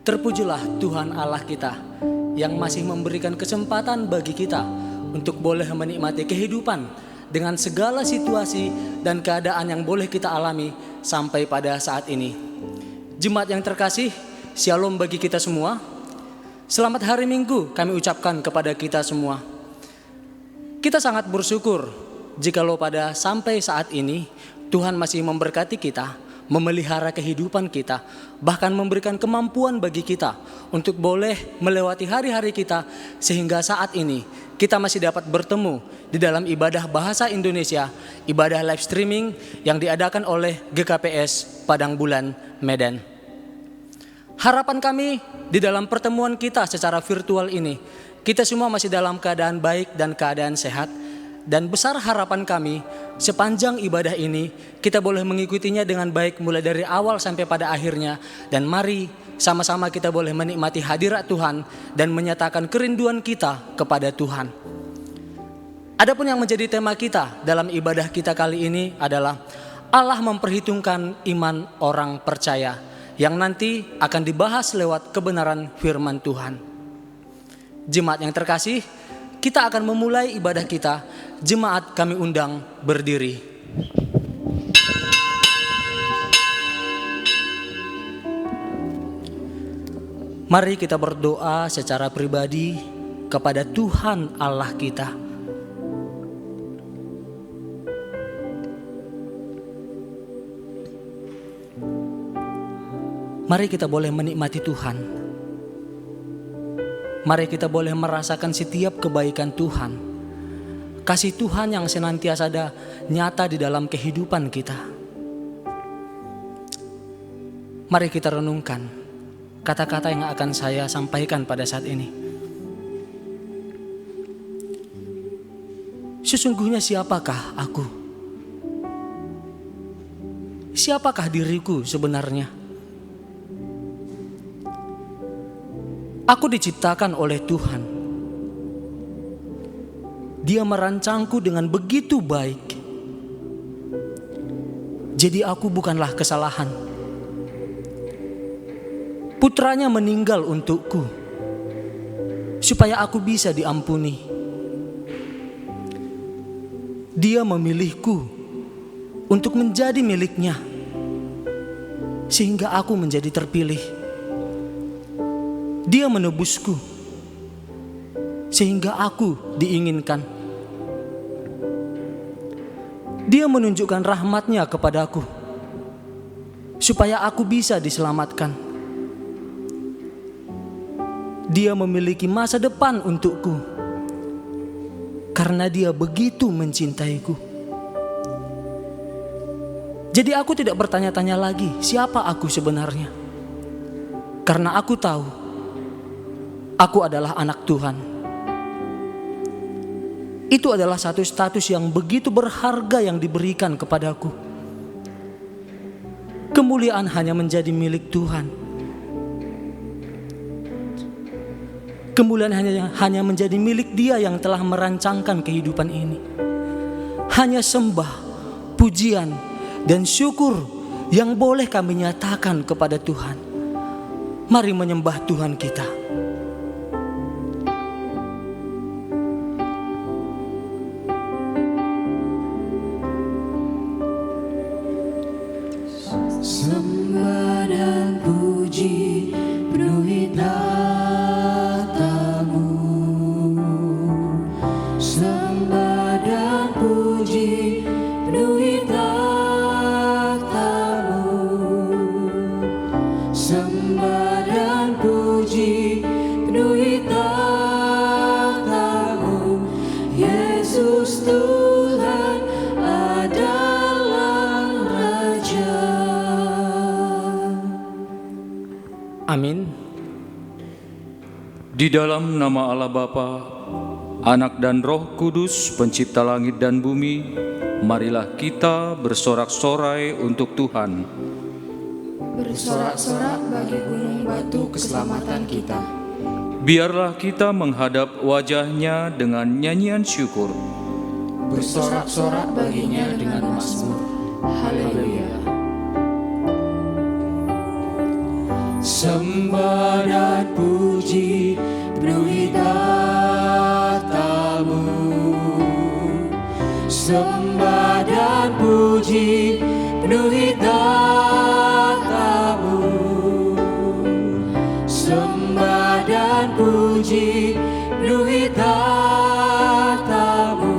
Terpujilah Tuhan Allah kita yang masih memberikan kesempatan bagi kita untuk boleh menikmati kehidupan dengan segala situasi dan keadaan yang boleh kita alami sampai pada saat ini. Jemaat yang terkasih, shalom bagi kita semua. Selamat hari Minggu kami ucapkan kepada kita semua. Kita sangat bersyukur jikalau pada sampai saat ini Tuhan masih memberkati kita, memelihara kehidupan kita, bahkan memberikan kemampuan bagi kita untuk boleh melewati hari-hari kita, sehingga saat ini kita masih dapat bertemu di dalam ibadah bahasa Indonesia, ibadah live streaming yang diadakan oleh GKPS Padang Bulan, Medan. Harapan kami di dalam pertemuan kita secara virtual ini, kita semua masih dalam keadaan baik dan keadaan sehat. Dan besar harapan kami sepanjang ibadah ini kita boleh mengikutinya dengan baik mulai dari awal sampai pada akhirnya. Dan mari sama-sama kita boleh menikmati hadirat Tuhan dan menyatakan kerinduan kita kepada Tuhan. Adapun yang menjadi tema kita dalam ibadah kita kali ini adalah Allah memperhitungkan iman orang percaya, yang nanti akan dibahas lewat kebenaran firman Tuhan. Jemaat yang terkasih, kita akan memulai ibadah kita. Jemaat kami undang berdiri. Mari kita berdoa secara pribadi kepada Tuhan Allah kita. Mari kita boleh menikmati Tuhan. Mari kita boleh merasakan setiap kebaikan Tuhan. Kasih Tuhan yang senantiasa ada nyata di dalam kehidupan kita. Mari kita renungkan kata-kata yang akan saya sampaikan pada saat ini. Sesungguhnya siapakah aku? Siapakah diriku sebenarnya? Aku diciptakan oleh Tuhan. Dia merancangku dengan begitu baik. Jadi aku bukanlah kesalahan. Putranya meninggal untukku, supaya aku bisa diampuni. Dia memilihku untuk menjadi miliknya, sehingga aku menjadi terpilih. Dia menebusku, sehingga aku diinginkan. Dia menunjukkan rahmat-Nya kepadaku, supaya aku bisa diselamatkan. Dia memiliki masa depan untukku, karena Dia begitu mencintaiku. Jadi aku tidak bertanya-tanya lagi siapa aku sebenarnya, karena aku tahu aku adalah anak Tuhan. Itu adalah satu status yang begitu berharga yang diberikan kepadaku. Kemuliaan hanya menjadi milik Tuhan. Kemuliaan hanya menjadi milik Dia yang telah merancangkan kehidupan ini. Hanya sembah, pujian, dan syukur yang boleh kami nyatakan kepada Tuhan. Mari menyembah Tuhan kita. Sembah dan puji penuhi tahta-Mu. Sembah dan puji penuhi tahta-Mu. Sembah dan puji penuhi tahta-Mu. Yesus Tuhan adalah Raja. Amin. Di dalam nama Allah Bapa, Anak dan Roh Kudus, pencipta langit dan bumi, marilah kita bersorak-sorai untuk Tuhan. Bersorak-sorak bagi gunung batu keselamatan kita. Biarlah kita menghadap wajah-Nya dengan nyanyian syukur. Bersorak-sorak baginya dengan mazmur. Haleluya. Sembah dan puji penuhi tahta-Mu. Sembah dan puji penuhi tahta-Mu. Sembah dan puji penuhi tahta-Mu.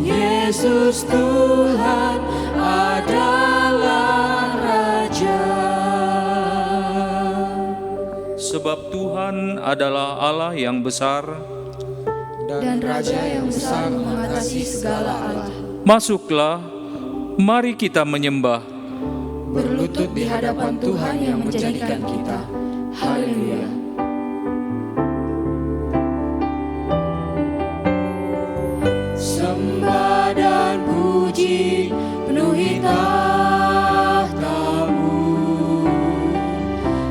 Yesus Tuhan adalah Raja. Sebab Tuhan adalah Allah yang besar, Dan Raja yang besar mengatasi segala Allah. masuklah, mari kita menyembah. Berlutut di hadapan Tuhan yang menjadikan kita. Haleluya. Sembah dan puji penuhi tahta-Mu.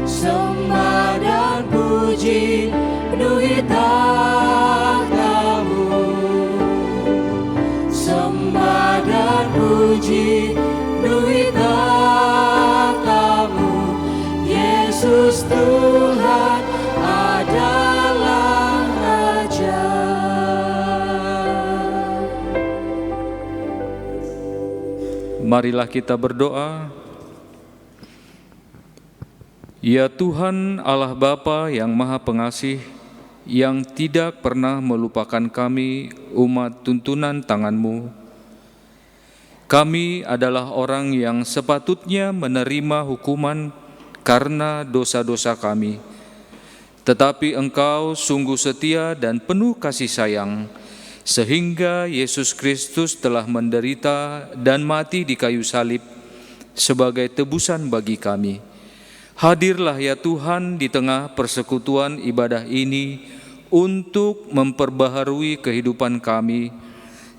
Sembah dan puji penuhi tahta-Mu. Sembah dan puji penuhi tahta-Mu. Yesus Tuhan adalah Raja. Marilah kita berdoa. Ya Tuhan Allah Bapa yang Maha Pengasih, yang tidak pernah melupakan kami umat tuntunan tangan-Mu. Kami adalah orang yang sepatutnya menerima hukuman karena dosa-dosa kami. Tetapi Engkau sungguh setia dan penuh kasih sayang, sehingga Yesus Kristus telah menderita dan mati di kayu salib sebagai tebusan bagi kami. Hadirlah ya Tuhan di tengah persekutuan ibadah ini untuk memperbaharui kehidupan kami,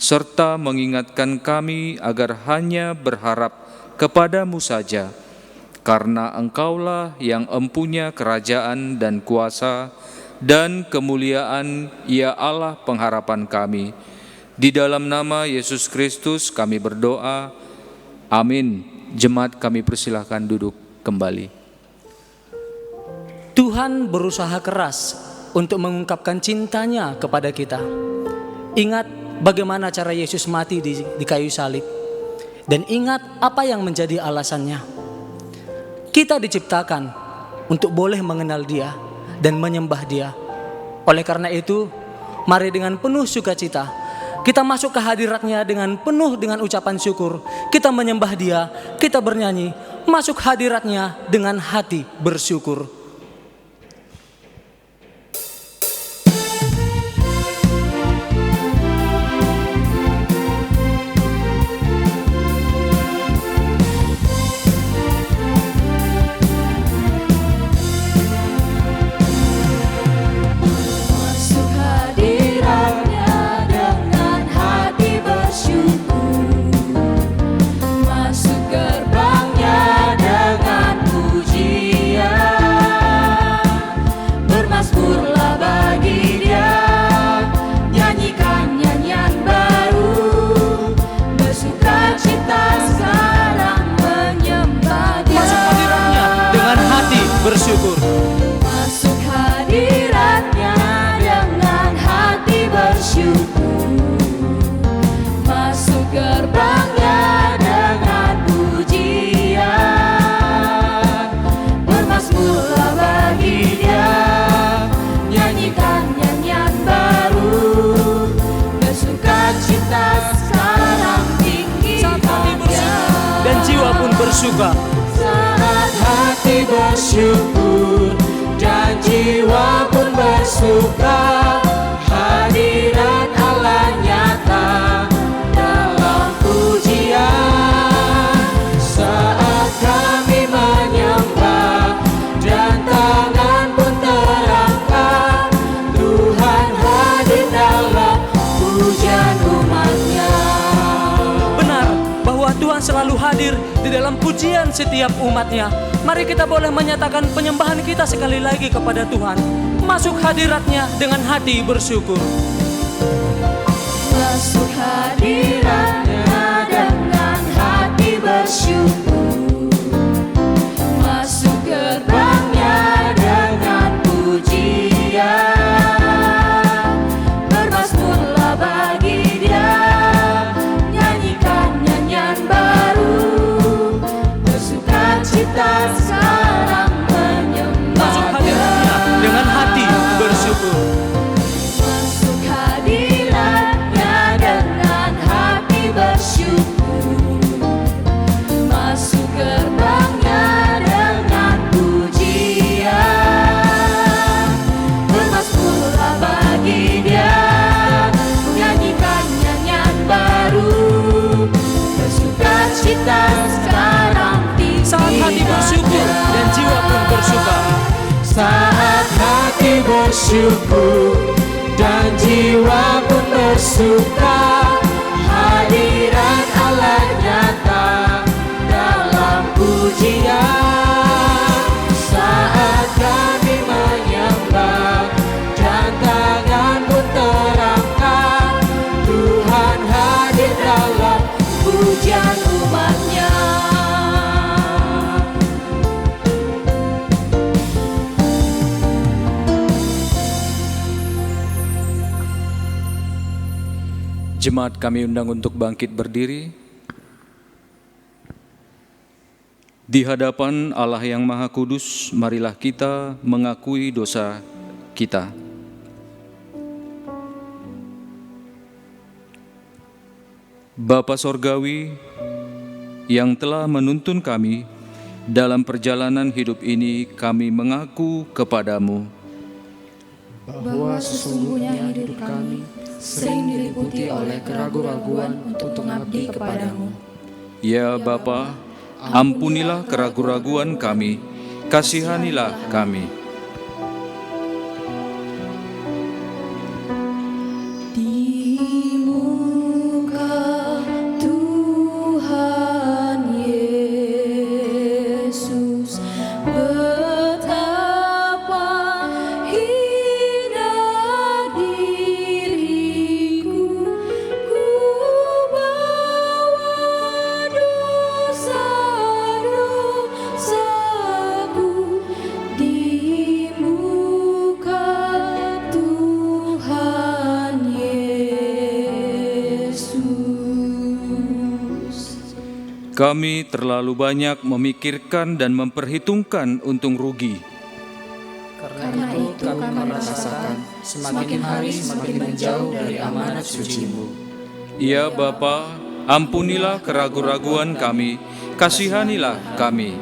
serta mengingatkan kami agar hanya berharap kepada-Mu saja, karena Engkaulah yang empunya kerajaan dan kuasa dan kemuliaan, ya Allah pengharapan kami. Di dalam nama Yesus Kristus kami berdoa, amin. Jemaat kami persilahkan duduk kembali. Tuhan berusaha keras untuk mengungkapkan cintanya kepada kita. Ingat bagaimana cara Yesus mati di kayu salib. Dan ingat apa yang menjadi alasannya. Kita diciptakan untuk boleh mengenal Dia dan menyembah Dia. Oleh karena itu, mari dengan penuh sukacita kita masuk ke hadirat-Nya dengan penuh dengan ucapan syukur. Kita menyembah Dia, kita bernyanyi, masuk hadirat-Nya dengan hati bersyukur. Bersyukur. Masuk hadirat-Nya dengan hati bersyukur. Masuk gerbang-Nya dengan pujian. Bermazmurlah bagi Dia, nyanyikan nyanyian baru. Bersukacita sekarang tinggikan Dia. Dan jiwa pun bersuka. Saat hati bersyukur dan jiwa pun bersuka, hadirat Allah nyata dalam pujian. Saat kami menyembah dan tangan pun terangkat, Tuhan hadir dalam pujian umat-Nya. Benar bahwa Tuhan selalu hadir di dalam pujian setiap umat-Nya. Mari kita boleh menyatakan penyembahan kita sekali lagi kepada Tuhan. Masuk hadirat-Nya dengan hati bersyukur. Masuk hadirat-Nya dengan hati bersyukur. Masuk gerbang-Nya hati bersyukur dan jiwa pun bersuka. Hadirat Allah nyata dalam pujian saat kami menyembah dan tangan pun terangkat. Tuhan hadir dalam pujian umatnya. Jemaat kami undang untuk bangkit berdiri. Di hadapan Allah yang Maha Kudus, marilah kita mengakui dosa kita. Bapa Sorgawi yang telah menuntun kami dalam perjalanan hidup ini, kami mengaku kepadamu bahwa sesungguhnya hidup kami sering diliputi oleh keraguan-raguan untuk mengabdi kepadamu. Ya Bapa, ampunilah keraguan-raguan kami, kasihanilah kami. Di muka Tuhan Yesus, betapa hina diriku, ku bawa dosa-dosaku di muka Tuhan Yesus. Kami terlalu banyak memikirkan dan memperhitungkan untung rugi. Karena itu kami merasakan semakin hari semakin menjauh dari amanat suci-Mu. Ya Bapa, ampunilah keraguan-raguan kami, kasihanilah kami.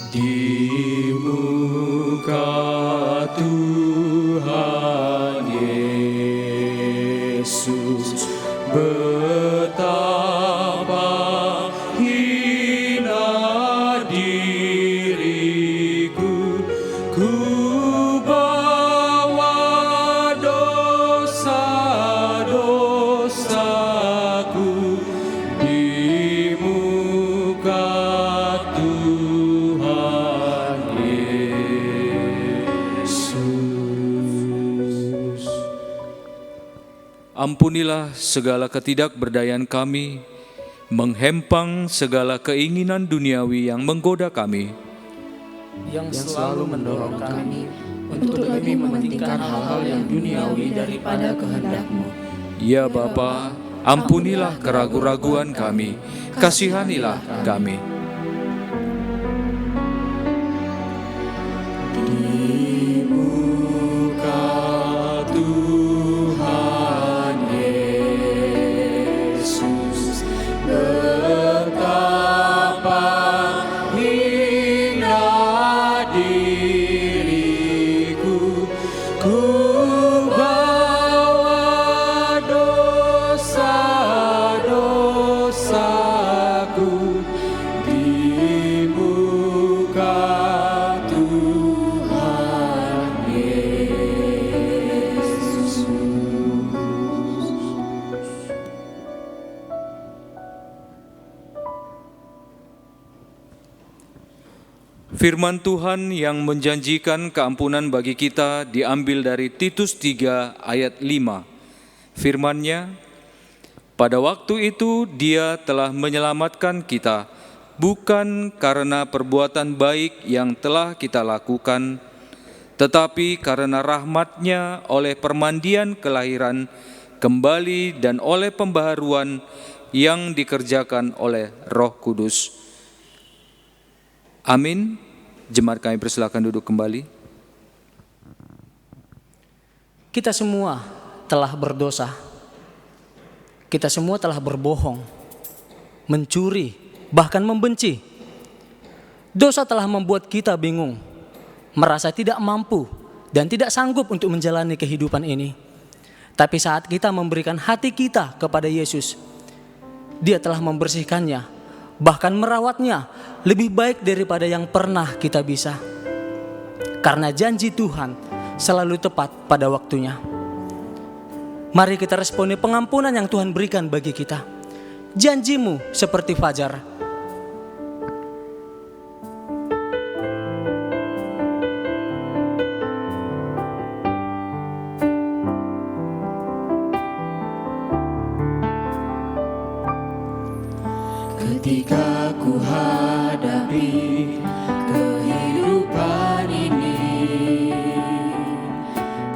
Di muka Tuhan Yesus, betapa hina diriku, ku bawa dosa-dosaku di muka Tuhan Yesus. Ampunilah segala ketidakberdayaan kami, menghempang segala keinginan duniawi yang menggoda kami. yang selalu mendorong kami untuk lebih mementingkan hal-hal yang duniawi daripada kehendak-Mu. Ya Bapa, ampunilah keraguan-raguan kami, kasihanilah kami. Di muka Tuhan Yesus, betapa hina diriku, ku bawa dosa-dosaku di muka Tuhan Yesus. Firman Tuhan yang menjanjikan keampunan bagi kita diambil dari Titus 3 ayat 5. Firman-Nya, pada waktu itu Dia telah menyelamatkan kita, bukan karena perbuatan baik yang telah kita lakukan, tetapi karena rahmat-Nya oleh permandian kelahiran kembali dan oleh pembaharuan yang dikerjakan oleh Roh Kudus. Amin. Jemaat kami persilakan duduk kembali. Kita semua telah berdosa. Kita semua telah berbohong, mencuri, bahkan membenci. Dosa telah membuat kita bingung, merasa tidak mampu dan tidak sanggup untuk menjalani kehidupan ini. Tapi saat kita memberikan hati kita kepada Yesus, Dia telah membersihkannya, bahkan merawatnya lebih baik daripada yang pernah kita bisa. Karena janji Tuhan selalu tepat pada waktunya. Mari kita responi pengampunan yang Tuhan berikan bagi kita. Janji-Mu seperti fajar. Ketika ku hadapi kehidupan ini,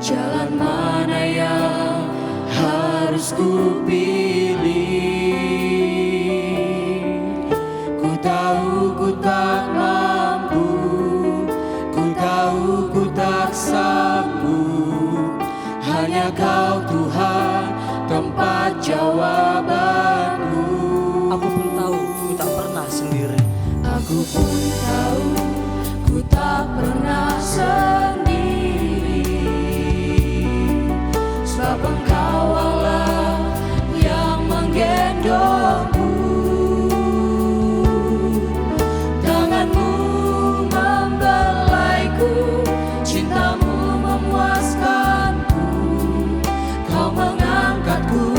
jalan mana yang harus ku pilih? Ku tahu ku tak mampu, ku tahu ku tak sanggup. Hanya Kau Tuhan tempat jawabanku. Aku pun tahu ku tak pernah sendiri. Aku pun tahu ku tak pernah sendiri, sebab Engkau Allah yang menggendongku. Tangan-Mu membelaiku, cinta-Mu memuaskanku. Kau mengangkatku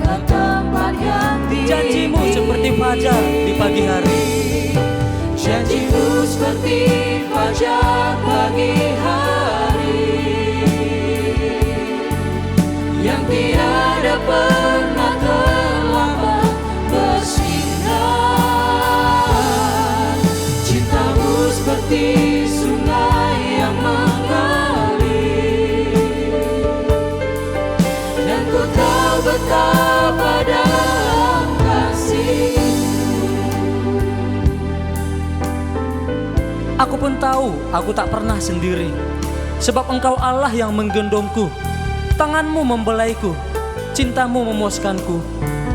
ke tempat yang tinggi. Janji-Mu seperti fajar di pagi hari. Janji-Mu seperti fajar pagi hari, yang tiada pernah terlambat bersinar. Cinta-Mu seperti sungai yang mengalir, dan ku tahu betapa dalam kasih. Aku pun tahu aku tak pernah sendiri, sebab Engkau Allah yang menggendongku. Tangan-Mu membelaiku, cinta-Mu memuaskanku.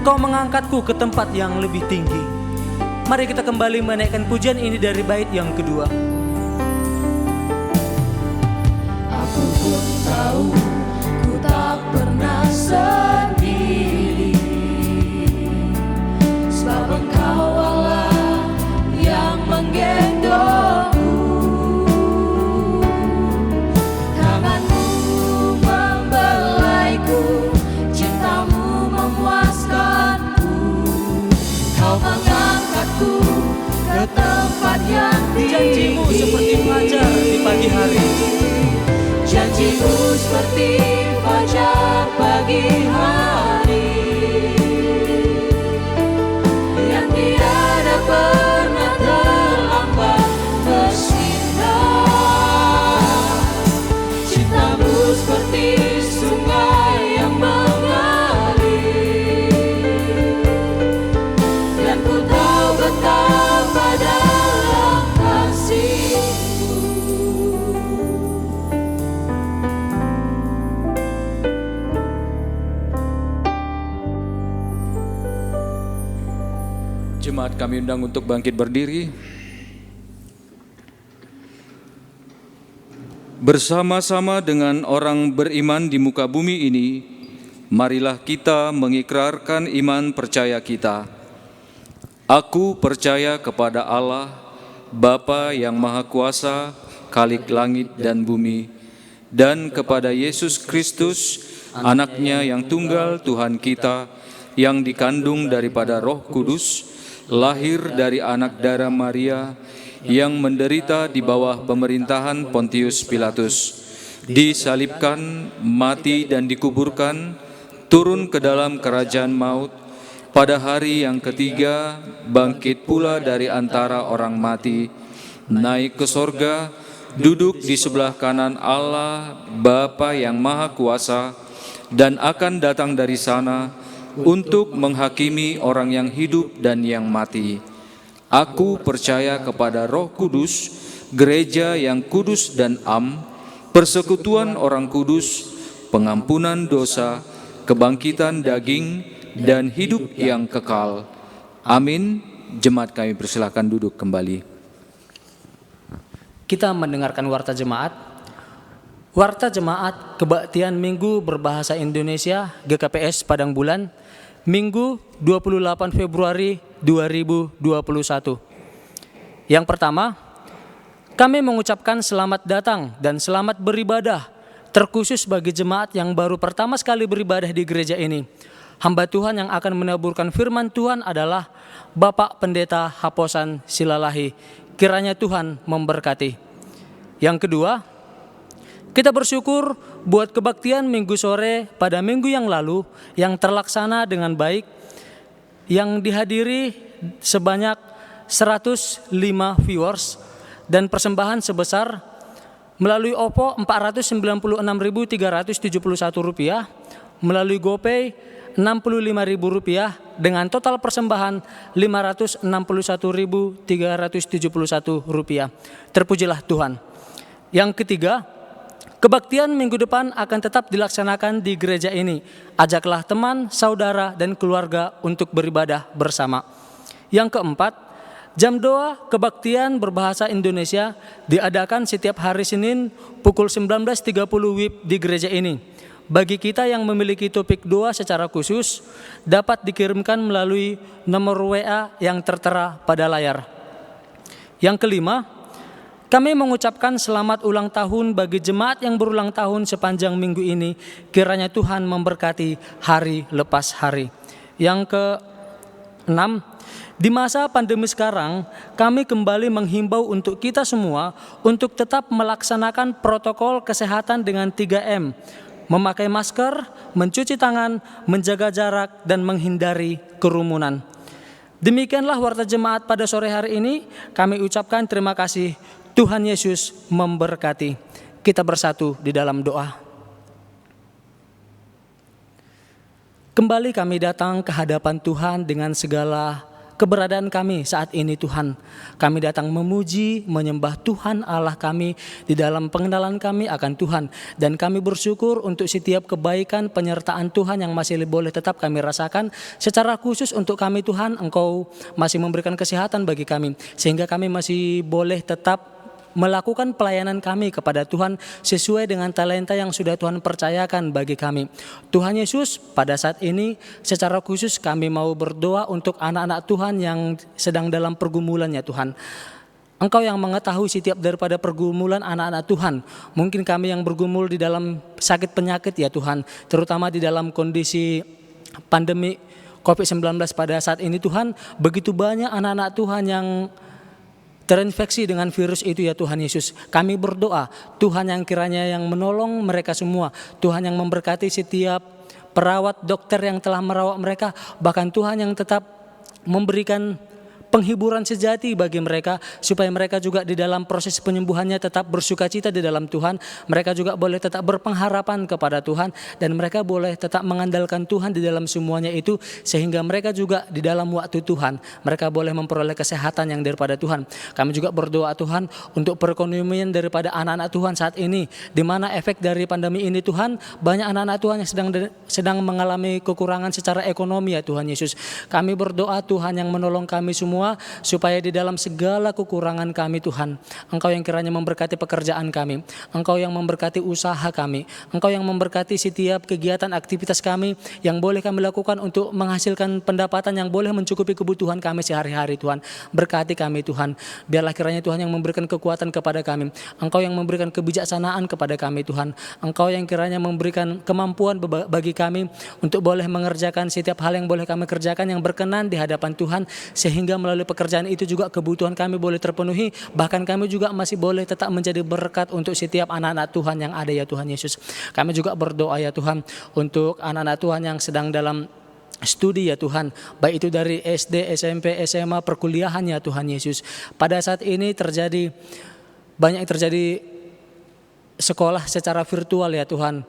Kau mengangkatku ke tempat yang lebih tinggi. Mari kita kembali menaikkan pujian ini dari bait yang kedua. Aku pun tahu ku tak pernah sendiri, sebab Engkau Allah yang menggendongku. Tangan-Mu membelaiku, cinta-Mu memuaskanku. Kau mengangkatku ke tempat yang tinggi. Janji-Mu seperti fajar di pagi hari. Janji-Mu seperti fajar pagi hari, yang tiada pernah terlambat bersinar. Cinta-Mu seperti sungai yang mengalir, dan ku tahu betapa dalam kasih-Mu. Jemaat kami undang untuk bangkit berdiri. Bersama-sama dengan orang beriman di muka bumi ini, marilah kita mengikrarkan iman percaya kita. Aku percaya kepada Allah, Bapa yang Maha Kuasa, Khalik langit dan bumi, dan kepada Yesus Kristus, Anaknya yang tunggal Tuhan kita, yang dikandung daripada Roh Kudus, lahir dari anak darah Maria, yang menderita di bawah pemerintahan Pontius Pilatus, disalibkan, mati dan dikuburkan, turun ke dalam kerajaan maut, pada hari yang ketiga bangkit pula dari antara orang mati, naik ke sorga, duduk di sebelah kanan Allah Bapa yang Maha Kuasa, dan akan datang dari sana untuk menghakimi orang yang hidup dan yang mati. Aku percaya kepada Roh Kudus, gereja yang kudus dan am, persekutuan orang kudus, pengampunan dosa, kebangkitan daging, dan hidup yang kekal. Amin. Jemaat kami persilakan duduk kembali. Kita mendengarkan warta jemaat. Warta jemaat Kebaktian Minggu Berbahasa Indonesia GKPS Padang Bulan, Minggu 28 Februari 2021. Yang pertama, kami mengucapkan selamat datang dan selamat beribadah, terkhusus bagi jemaat yang baru pertama sekali beribadah di gereja ini. Hamba Tuhan yang akan menaburkan firman Tuhan adalah Bapak Pendeta Haposan Silalahi. Kiranya Tuhan memberkati. Yang kedua, kita bersyukur buat kebaktian minggu sore pada minggu yang lalu yang terlaksana dengan baik, yang dihadiri sebanyak 105 viewers dan persembahan sebesar melalui OPO Rp496.371, melalui GoPay Rp65.000 dengan total persembahan Rp561.371. Terpujilah Tuhan. Yang ketiga, kebaktian minggu depan akan tetap dilaksanakan di gereja ini. Ajaklah teman, saudara, dan keluarga untuk beribadah bersama. Yang keempat, jam doa kebaktian berbahasa Indonesia diadakan setiap hari Senin pukul 19.30 WIB di gereja ini. Bagi kita yang memiliki topik doa secara khusus, dapat dikirimkan melalui nomor WA yang tertera pada layar. Yang kelima, kami mengucapkan selamat ulang tahun bagi jemaat yang berulang tahun sepanjang minggu ini. Kiranya Tuhan memberkati hari lepas hari. Yang keenam, di masa pandemi sekarang, kami kembali menghimbau untuk kita semua untuk tetap melaksanakan protokol kesehatan dengan 3M. Memakai masker, mencuci tangan, menjaga jarak, dan menghindari kerumunan. Demikianlah warta jemaat pada sore hari ini. Kami ucapkan terima kasih. Tuhan Yesus memberkati. Kita bersatu di dalam doa. Kembali kami datang ke hadapan Tuhan dengan segala keberadaan kami saat ini Tuhan. Kami datang memuji, menyembah Tuhan Allah kami di dalam pengenalan kami akan Tuhan. Dan kami bersyukur untuk setiap kebaikan penyertaan Tuhan yang masih boleh tetap kami rasakan. Secara khusus untuk kami Tuhan, Engkau masih memberikan kesehatan bagi kami. Sehingga kami masih boleh tetap melakukan pelayanan kami kepada Tuhan sesuai dengan talenta yang sudah Tuhan percayakan bagi kami. Tuhan Yesus, pada saat ini secara khusus kami mau berdoa untuk anak-anak Tuhan yang sedang dalam pergumulan ya Tuhan. Engkau yang mengetahui setiap daripada pergumulan anak-anak Tuhan. Mungkin kami yang bergumul di dalam sakit penyakit ya Tuhan, terutama di dalam kondisi pandemi COVID-19 pada saat ini Tuhan. Begitu banyak anak-anak Tuhan yang terinfeksi dengan virus itu ya Tuhan Yesus. Kami berdoa Tuhan yang kiranya yang menolong mereka semua. Tuhan yang memberkati setiap perawat, dokter yang telah merawat mereka. Bahkan Tuhan yang tetap memberikan penghiburan sejati bagi mereka, supaya mereka juga di dalam proses penyembuhannya tetap bersukacita di dalam Tuhan. Mereka juga boleh tetap berpengharapan kepada Tuhan, dan mereka boleh tetap mengandalkan Tuhan di dalam semuanya itu, sehingga mereka juga di dalam waktu Tuhan mereka boleh memperoleh kesehatan yang daripada Tuhan. Kami juga berdoa Tuhan untuk perekonomian daripada anak-anak Tuhan saat ini, di mana efek dari pandemi ini Tuhan, banyak anak-anak Tuhan yang sedang mengalami kekurangan secara ekonomi ya Tuhan Yesus. Kami berdoa Tuhan yang menolong kami semua, supaya di dalam segala kekurangan kami Tuhan, Engkau yang kiranya memberkati pekerjaan kami, Engkau yang memberkati usaha kami, Engkau yang memberkati setiap kegiatan aktivitas kami yang boleh kami lakukan untuk menghasilkan pendapatan yang boleh mencukupi kebutuhan kami sehari-hari Tuhan. Berkati kami Tuhan, biarlah kiranya Tuhan yang memberikan kekuatan kepada kami, Engkau yang memberikan kebijaksanaan kepada kami Tuhan, Engkau yang kiranya memberikan kemampuan bagi kami untuk boleh mengerjakan setiap hal yang boleh kami kerjakan yang berkenan di hadapan Tuhan, sehingga melalui pekerjaan itu juga kebutuhan kami boleh terpenuhi. Bahkan kami juga masih boleh tetap menjadi berkat untuk setiap anak-anak Tuhan yang ada ya Tuhan Yesus. Kami juga berdoa ya Tuhan untuk anak-anak Tuhan yang sedang dalam studi ya Tuhan, baik itu dari SD, SMP, SMA, perkuliahan ya Tuhan Yesus. Pada saat ini banyak terjadi sekolah secara virtual ya Tuhan.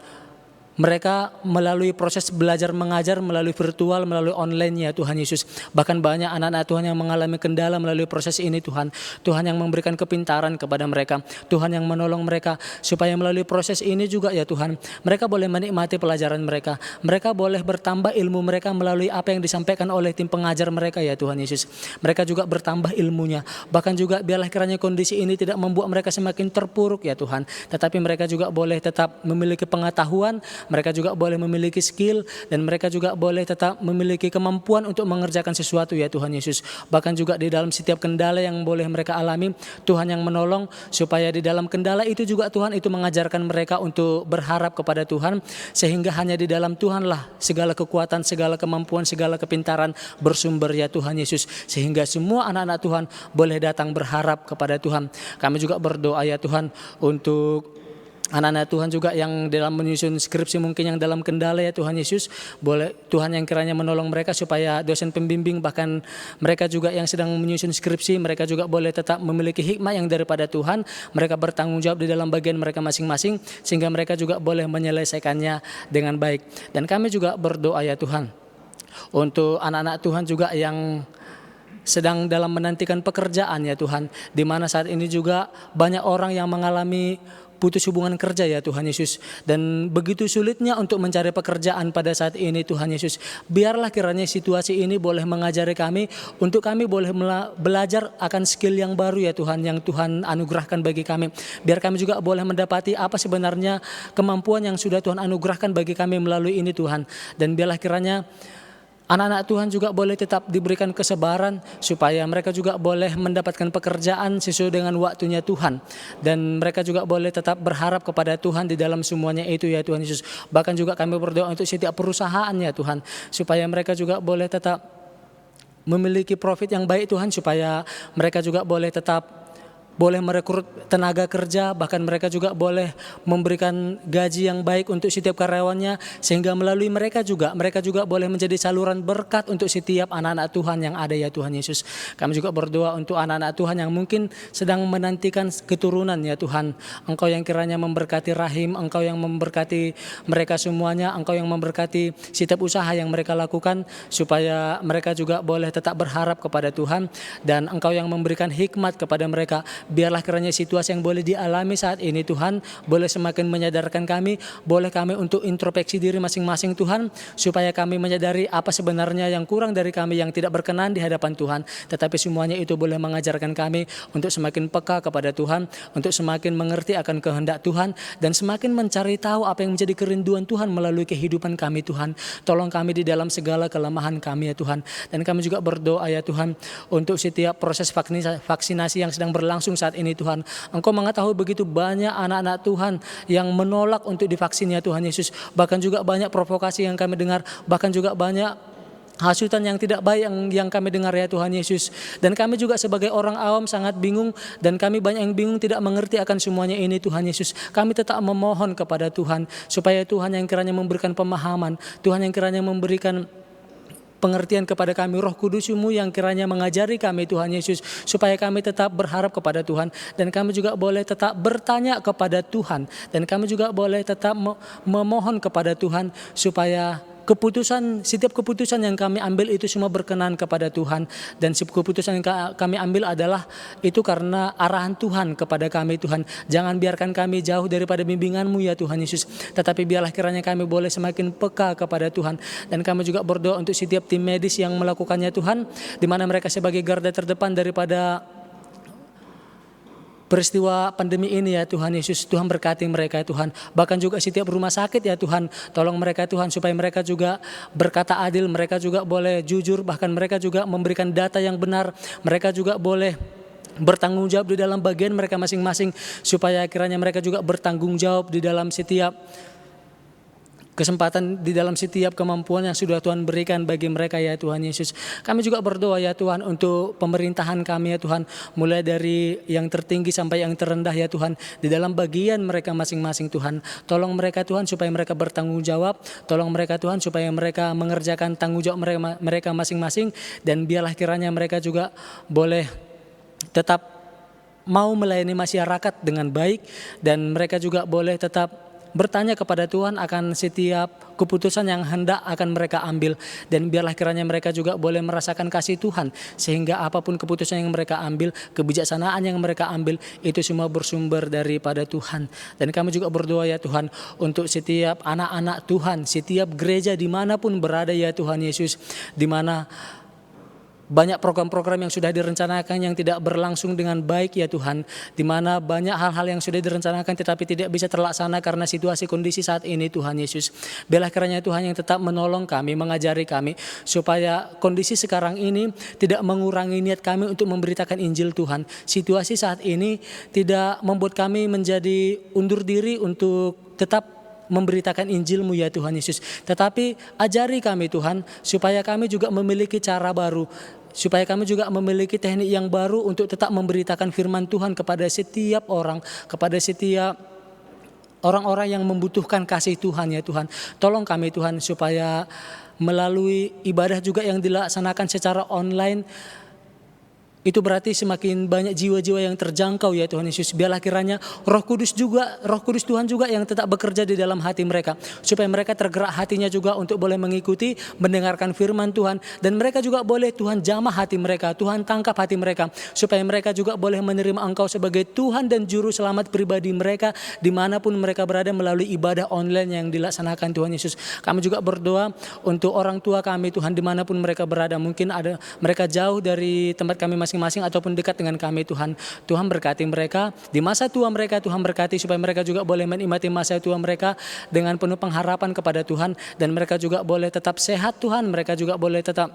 Mereka melalui proses belajar mengajar melalui virtual, melalui online ya Tuhan Yesus. Bahkan banyak anak-anak Tuhan yang mengalami kendala melalui proses ini Tuhan. Tuhan yang memberikan kepintaran kepada mereka, Tuhan yang menolong mereka supaya melalui proses ini juga ya Tuhan, mereka boleh menikmati pelajaran mereka. Mereka boleh bertambah ilmu mereka melalui apa yang disampaikan oleh tim pengajar mereka ya Tuhan Yesus. Mereka juga bertambah ilmunya. Bahkan juga biarlah kiranya kondisi ini tidak membuat mereka semakin terpuruk ya Tuhan, tetapi mereka juga boleh tetap memiliki pengetahuan, mereka juga boleh memiliki skill, dan mereka juga boleh tetap memiliki kemampuan untuk mengerjakan sesuatu ya Tuhan Yesus. Bahkan juga di dalam setiap kendala yang boleh mereka alami, Tuhan yang menolong, supaya di dalam kendala itu juga Tuhan itu mengajarkan mereka untuk berharap kepada Tuhan, sehingga hanya di dalam Tuhanlah segala kekuatan, segala kemampuan, segala kepintaran bersumber ya Tuhan Yesus, sehingga semua anak-anak Tuhan boleh datang berharap kepada Tuhan. Kami juga berdoa ya Tuhan untuk anak-anak Tuhan juga yang dalam menyusun skripsi, mungkin yang dalam kendala ya Tuhan Yesus, boleh Tuhan yang kiranya menolong mereka supaya dosen pembimbing, bahkan mereka juga yang sedang menyusun skripsi, mereka juga boleh tetap memiliki hikmah yang daripada Tuhan, mereka bertanggung jawab di dalam bagian mereka masing-masing, sehingga mereka juga boleh menyelesaikannya dengan baik. Dan kami juga berdoa ya Tuhan untuk anak-anak Tuhan juga yang sedang dalam menantikan pekerjaan ya Tuhan, di mana saat ini juga banyak orang yang mengalami putus hubungan kerja ya Tuhan Yesus, dan begitu sulitnya untuk mencari pekerjaan pada saat ini Tuhan Yesus. Biarlah kiranya situasi ini boleh mengajari kami untuk kami boleh belajar akan skill yang baru ya Tuhan, yang Tuhan anugerahkan bagi kami. Biar kami juga boleh mendapati apa sebenarnya kemampuan yang sudah Tuhan anugerahkan bagi kami melalui ini Tuhan. Dan biarlah kiranya anak-anak Tuhan juga boleh tetap diberikan kesabaran supaya mereka juga boleh mendapatkan pekerjaan sesuai dengan waktunya Tuhan, dan mereka juga boleh tetap berharap kepada Tuhan di dalam semuanya itu ya Tuhan Yesus. Bahkan juga kami berdoa untuk setiap perusahaan ya Tuhan, supaya mereka juga boleh tetap memiliki profit yang baik Tuhan, supaya mereka juga boleh tetap boleh merekrut tenaga kerja, bahkan mereka juga boleh memberikan gaji yang baik untuk setiap karyawannya, sehingga melalui mereka juga boleh menjadi saluran berkat untuk setiap anak-anak Tuhan yang ada ya Tuhan Yesus. Kami juga berdoa untuk anak-anak Tuhan yang mungkin sedang menantikan keturunan ya Tuhan. Engkau yang kiranya memberkati rahim, Engkau yang memberkati mereka semuanya, Engkau yang memberkati setiap usaha yang mereka lakukan, supaya mereka juga boleh tetap berharap kepada Tuhan, dan Engkau yang memberikan hikmat kepada mereka. Biarlah kiranya situasi yang boleh dialami saat ini Tuhan boleh semakin menyadarkan kami, boleh kami untuk introspeksi diri masing-masing Tuhan, supaya kami menyadari apa sebenarnya yang kurang dari kami yang tidak berkenan di hadapan Tuhan. Tetapi semuanya itu boleh mengajarkan kami untuk semakin peka kepada Tuhan, untuk semakin mengerti akan kehendak Tuhan, dan semakin mencari tahu apa yang menjadi kerinduan Tuhan melalui kehidupan kami Tuhan. Tolong kami di dalam segala kelemahan kami ya Tuhan. Dan kami juga berdoa ya Tuhan untuk setiap proses vaksinasi yang sedang berlangsung saat ini Tuhan. Engkau mengetahui begitu banyak anak-anak Tuhan yang menolak untuk divaksin ya Tuhan Yesus. Bahkan juga banyak provokasi yang kami dengar, bahkan juga banyak hasutan yang tidak baik yang kami dengar ya Tuhan Yesus. Dan kami juga sebagai orang awam sangat bingung, dan kami banyak yang bingung tidak mengerti akan semuanya ini Tuhan Yesus. Kami tetap memohon kepada Tuhan supaya Tuhan yang kiranya memberikan pemahaman, Tuhan yang kiranya memberikan pengertian kepada kami, Roh Kudus-Mu yang kiranya mengajari kami Tuhan Yesus, supaya kami tetap berharap kepada Tuhan, dan kami juga boleh tetap bertanya kepada Tuhan, dan kami juga boleh tetap memohon kepada Tuhan supaya setiap keputusan yang kami ambil itu semua berkenan kepada Tuhan, dan setiap keputusan yang kami ambil adalah itu karena arahan Tuhan kepada kami Tuhan. Jangan biarkan kami jauh daripada bimbingan-Mu ya Tuhan Yesus, tetapi biarlah kiranya kami boleh semakin peka kepada Tuhan. Dan kami juga berdoa untuk setiap tim medis yang melakukannya Tuhan, di mana mereka sebagai garda terdepan daripada peristiwa pandemi ini ya Tuhan Yesus. Tuhan berkati mereka ya Tuhan. Bahkan juga setiap rumah sakit ya Tuhan, tolong mereka Tuhan supaya mereka juga berkata adil, mereka juga boleh jujur, bahkan mereka juga memberikan data yang benar, mereka juga boleh bertanggung jawab di dalam bagian mereka masing-masing, supaya kiranya mereka juga bertanggung jawab di dalam setiap kesempatan, di dalam setiap kemampuan yang sudah Tuhan berikan bagi mereka ya Tuhan Yesus. Kami juga berdoa ya Tuhan untuk pemerintahan kami ya Tuhan, mulai dari yang tertinggi sampai yang terendah ya Tuhan, di dalam bagian mereka masing-masing Tuhan. Tolong mereka Tuhan supaya mereka bertanggung jawab, tolong mereka Tuhan supaya mereka mengerjakan tanggung jawab mereka masing-masing, dan biarlah kiranya mereka juga boleh tetap mau melayani masyarakat dengan baik, dan mereka juga boleh tetap bertanya kepada Tuhan akan setiap keputusan yang hendak akan mereka ambil, dan biarlah kiranya mereka juga boleh merasakan kasih Tuhan, sehingga apapun keputusan yang mereka ambil, kebijaksanaan yang mereka ambil, itu semua bersumber daripada Tuhan. Dan kami juga berdoa ya Tuhan untuk setiap anak-anak Tuhan, setiap gereja dimanapun berada ya Tuhan Yesus, di mana banyak program-program yang sudah direncanakan yang tidak berlangsung dengan baik ya Tuhan, di mana banyak hal-hal yang sudah direncanakan tetapi tidak bisa terlaksana karena situasi kondisi saat ini Tuhan Yesus. Biarlah kiranya Tuhan yang tetap menolong kami, mengajari kami supaya kondisi sekarang ini tidak mengurangi niat kami untuk memberitakan Injil Tuhan. Situasi saat ini tidak membuat kami menjadi undur diri untuk tetap memberitakan Injil-Mu ya Tuhan Yesus. Tetapi ajari kami Tuhan supaya kami juga memiliki cara baru, supaya kami juga memiliki teknik yang baru untuk tetap memberitakan firman Tuhan kepada setiap orang, kepada setiap orang-orang yang membutuhkan kasih Tuhan ya Tuhan. Tolong kami Tuhan supaya melalui ibadah juga yang dilaksanakan secara online, itu berarti semakin banyak jiwa-jiwa yang terjangkau ya Tuhan Yesus. Biarlah kiranya Roh Kudus Tuhan juga yang tetap bekerja di dalam hati mereka, supaya mereka tergerak hatinya juga untuk boleh mengikuti, mendengarkan firman Tuhan, dan mereka juga boleh Tuhan jamah hati mereka, Tuhan tangkap hati mereka, supaya mereka juga boleh menerima Engkau sebagai Tuhan dan Juru Selamat pribadi mereka dimanapun mereka berada melalui ibadah online yang dilaksanakan Tuhan Yesus. Kami juga berdoa untuk orang tua kami Tuhan dimanapun mereka berada, mungkin ada mereka jauh dari tempat kami masing-masing ataupun dekat dengan kami Tuhan. Tuhan berkati mereka di masa tua mereka, Tuhan berkati supaya mereka juga boleh menikmati masa tua mereka dengan penuh pengharapan kepada Tuhan, dan mereka juga boleh tetap sehat Tuhan, mereka juga boleh tetap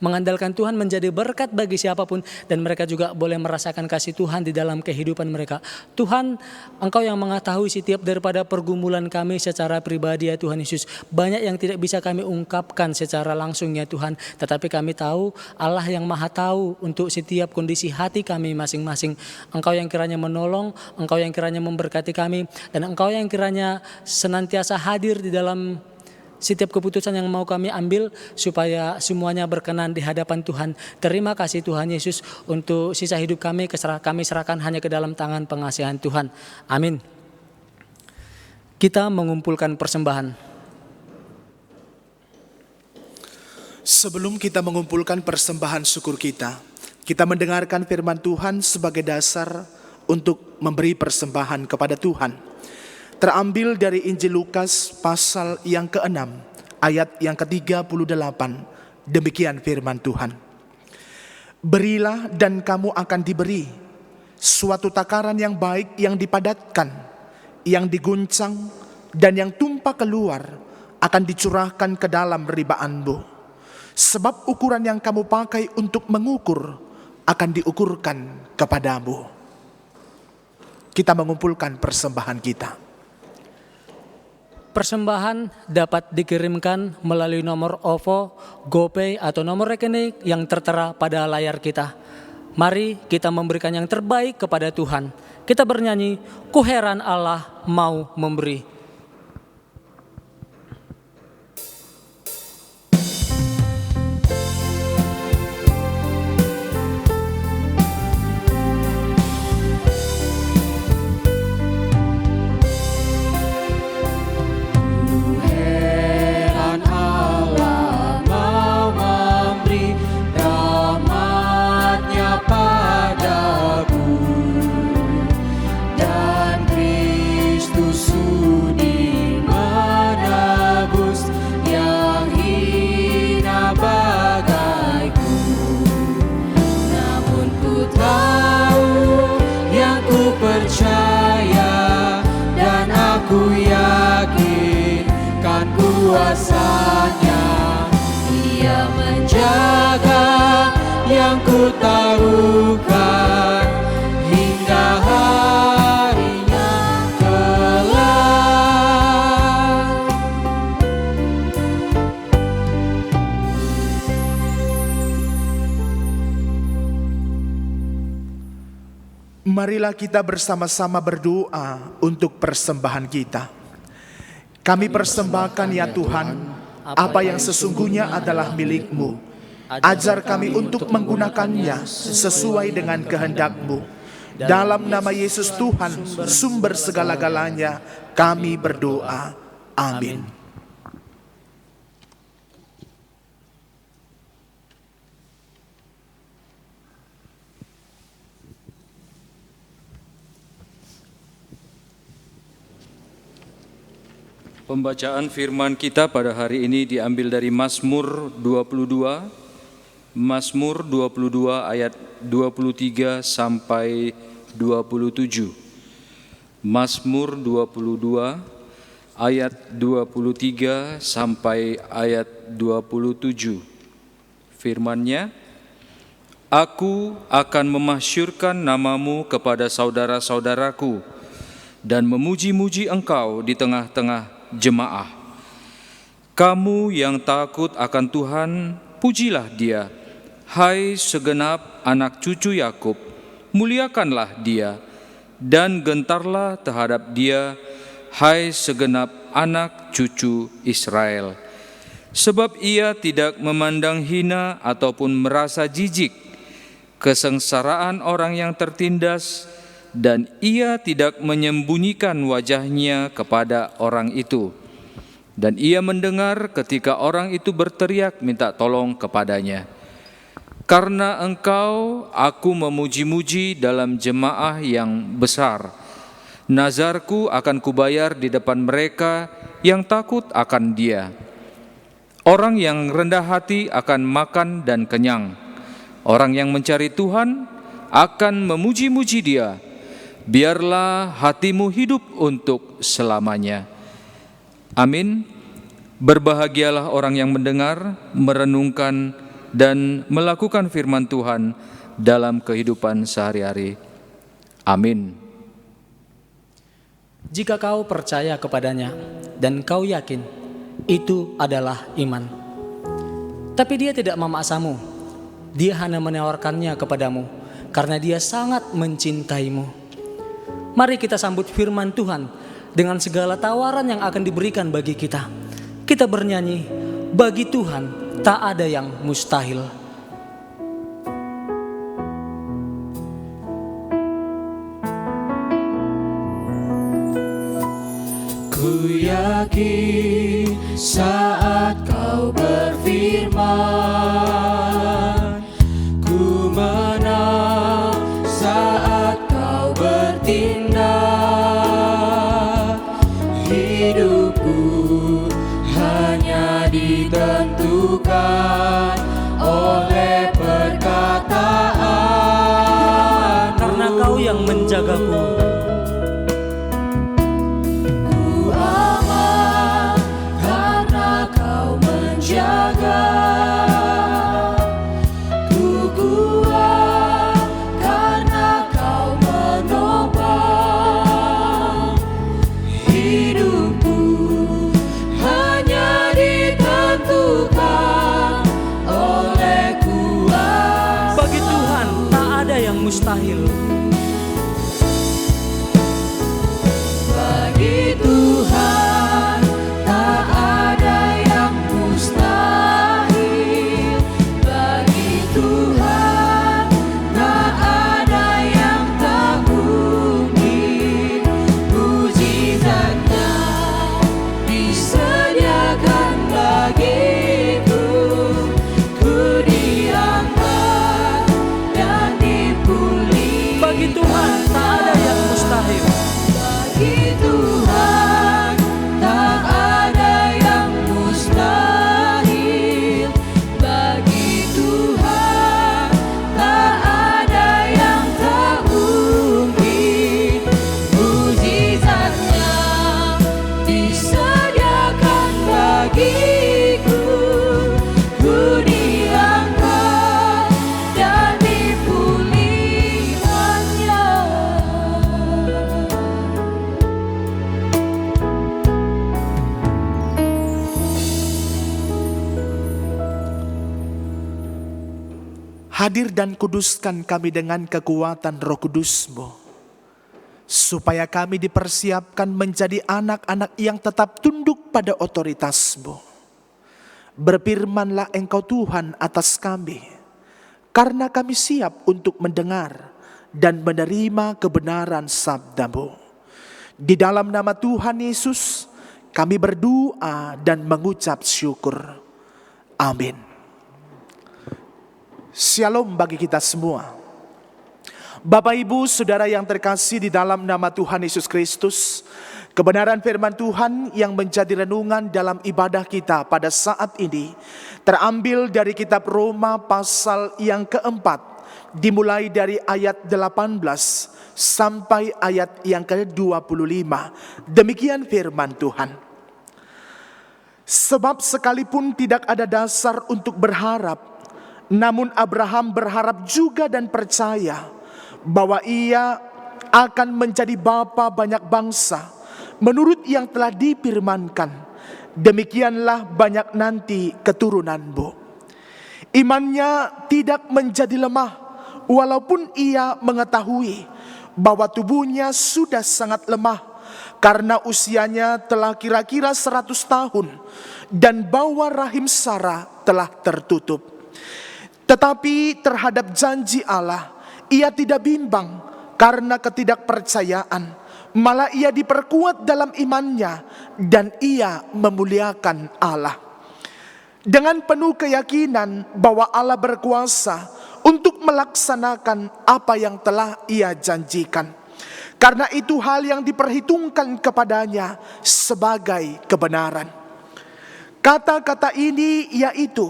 mengandalkan Tuhan menjadi berkat bagi siapapun, dan mereka juga boleh merasakan kasih Tuhan di dalam kehidupan mereka. Tuhan, Engkau yang mengetahui setiap daripada pergumulan kami secara pribadi ya Tuhan Yesus. Banyak yang tidak bisa kami ungkapkan secara langsung ya Tuhan, tetapi kami tahu Allah yang maha tahu untuk setiap kondisi hati kami masing-masing. Engkau yang kiranya menolong, Engkau yang kiranya memberkati kami, dan Engkau yang kiranya senantiasa hadir di dalam setiap keputusan yang mau kami ambil supaya semuanya berkenan di hadapan Tuhan. Terima kasih Tuhan Yesus untuk sisa hidup kami, kami serahkan hanya ke dalam tangan pengasihan Tuhan. Amin. Kita mengumpulkan persembahan. Sebelum kita mengumpulkan persembahan syukur kita mendengarkan firman Tuhan sebagai dasar untuk memberi persembahan kepada Tuhan. Terambil dari Injil Lukas pasal yang ke-6 ayat yang ke-38. Demikian firman Tuhan. Berilah dan kamu akan diberi, suatu takaran yang baik, yang dipadatkan, yang diguncang, dan yang tumpah keluar akan dicurahkan ke dalam ribaanmu. Sebab ukuran yang kamu pakai untuk mengukur akan diukurkan kepadamu. Kita mengumpulkan persembahan kita. Persembahan dapat dikirimkan melalui nomor OVO, GoPay atau nomor rekening yang tertera pada layar kita. Mari kita memberikan yang terbaik kepada Tuhan. Kita bernyanyi, "Ku heran Allah mau memberi." Kuasanya Ia menjaga yang ku taruhkan hingga harinya kelak. Marilah kita bersama-sama berdoa untuk persembahan kita. Kami persembahkan ya Tuhan, apa yang sesungguhnya adalah milik-Mu. Ajar kami untuk menggunakannya sesuai dengan kehendak-Mu. Dalam nama Yesus Tuhan, sumber segala-galanya, kami berdoa. Amin. Pembacaan firman kita pada hari ini diambil dari Mazmur 22 Mazmur 22 ayat 23 sampai 27. Mazmur 22 ayat 23 sampai ayat 27. Firman-Nya, Aku akan memasyurkan namamu kepada saudara-saudaraku dan memuji-muji Engkau di tengah-tengah jemaah. Kamu yang takut akan Tuhan, pujilah Dia. Hai segenap anak cucu Yakub, muliakanlah Dia dan gentarlah terhadap Dia, hai segenap anak cucu Israel. Sebab Ia tidak memandang hina ataupun merasa jijik kesengsaraan orang yang tertindas, dan Ia tidak menyembunyikan wajahnya kepada orang itu. Dan Ia mendengar ketika orang itu berteriak minta tolong kepadanya. Karena Engkau, aku memuji-muji dalam jemaah yang besar. Nazarku akan kubayar di depan mereka yang takut akan Dia. Orang yang rendah hati akan makan dan kenyang. Orang yang mencari Tuhan akan memuji-muji Dia. Biarlah hatimu hidup untuk selamanya. Amin. Berbahagialah orang yang mendengar, merenungkan, dan melakukan firman Tuhan dalam kehidupan sehari-hari. Amin. Jika kau percaya kepadanya dan kau yakin, itu adalah iman. Tapi Dia tidak memaksamu. Dia hanya menawarkannya kepadamu karena Dia sangat mencintaimu. Mari kita sambut firman Tuhan dengan segala tawaran yang akan diberikan bagi kita. Kita bernyanyi, bagi Tuhan tak ada yang mustahil. Ku yakin saat kau berfirman, ku menang saat kau bertindak. Hidupku hanya ditentukan oleh perkataan. Karena Kau yang menjagaku. Mustahil. Bagi Tuhan tak ada yang mustahil. Bagi Tuhan tak ada yang tak mungkin. Mujizatnya disediakan bagiku. Ku diangkat dan dipulihkan. Bagi Tuhan tak ada yang mustahil. Bagi Tuhan tak ada yang mustahil. Bagi Tuhan tak ada yang tak mungkin. Mujizatnya disediakan bagiku. Ku diangkat dan dipulihkannya. Hadir dan kuduskan kami dengan kekuatan Roh Kudus-Mu, supaya kami dipersiapkan menjadi anak-anak yang tetap tunduk pada otoritas-Mu. Berfirmanlah Engkau Tuhan atas kami, karena kami siap untuk mendengar dan menerima kebenaran sabda-Mu. Di dalam nama Tuhan Yesus, kami berdoa dan mengucap syukur. Amin. Shalom bagi kita semua. Bapak, Ibu, Saudara yang terkasih di dalam nama Tuhan Yesus Kristus, kebenaran firman Tuhan yang menjadi renungan dalam ibadah kita pada saat ini terambil dari kitab Roma pasal yang keempat, dimulai dari ayat 18 sampai ayat yang ke-25. Demikian firman Tuhan. Sebab sekalipun tidak ada dasar untuk berharap, namun Abraham berharap juga dan percaya bahwa ia akan menjadi bapa banyak bangsa menurut yang telah difirmankan, demikianlah banyak nanti keturunanmu. Imannya tidak menjadi lemah walaupun ia mengetahui bahwa tubuhnya sudah sangat lemah karena usianya telah kira-kira 100 tahun dan bahwa rahim Sarah telah tertutup. Tetapi terhadap janji Allah ia tidak bimbang karena ketidakpercayaan, malah ia diperkuat dalam imannya dan ia memuliakan Allah. Dengan penuh keyakinan bahwa Allah berkuasa untuk melaksanakan apa yang telah ia janjikan. Karena itu hal yang diperhitungkan kepadanya sebagai kebenaran. Kata-kata ini yaitu,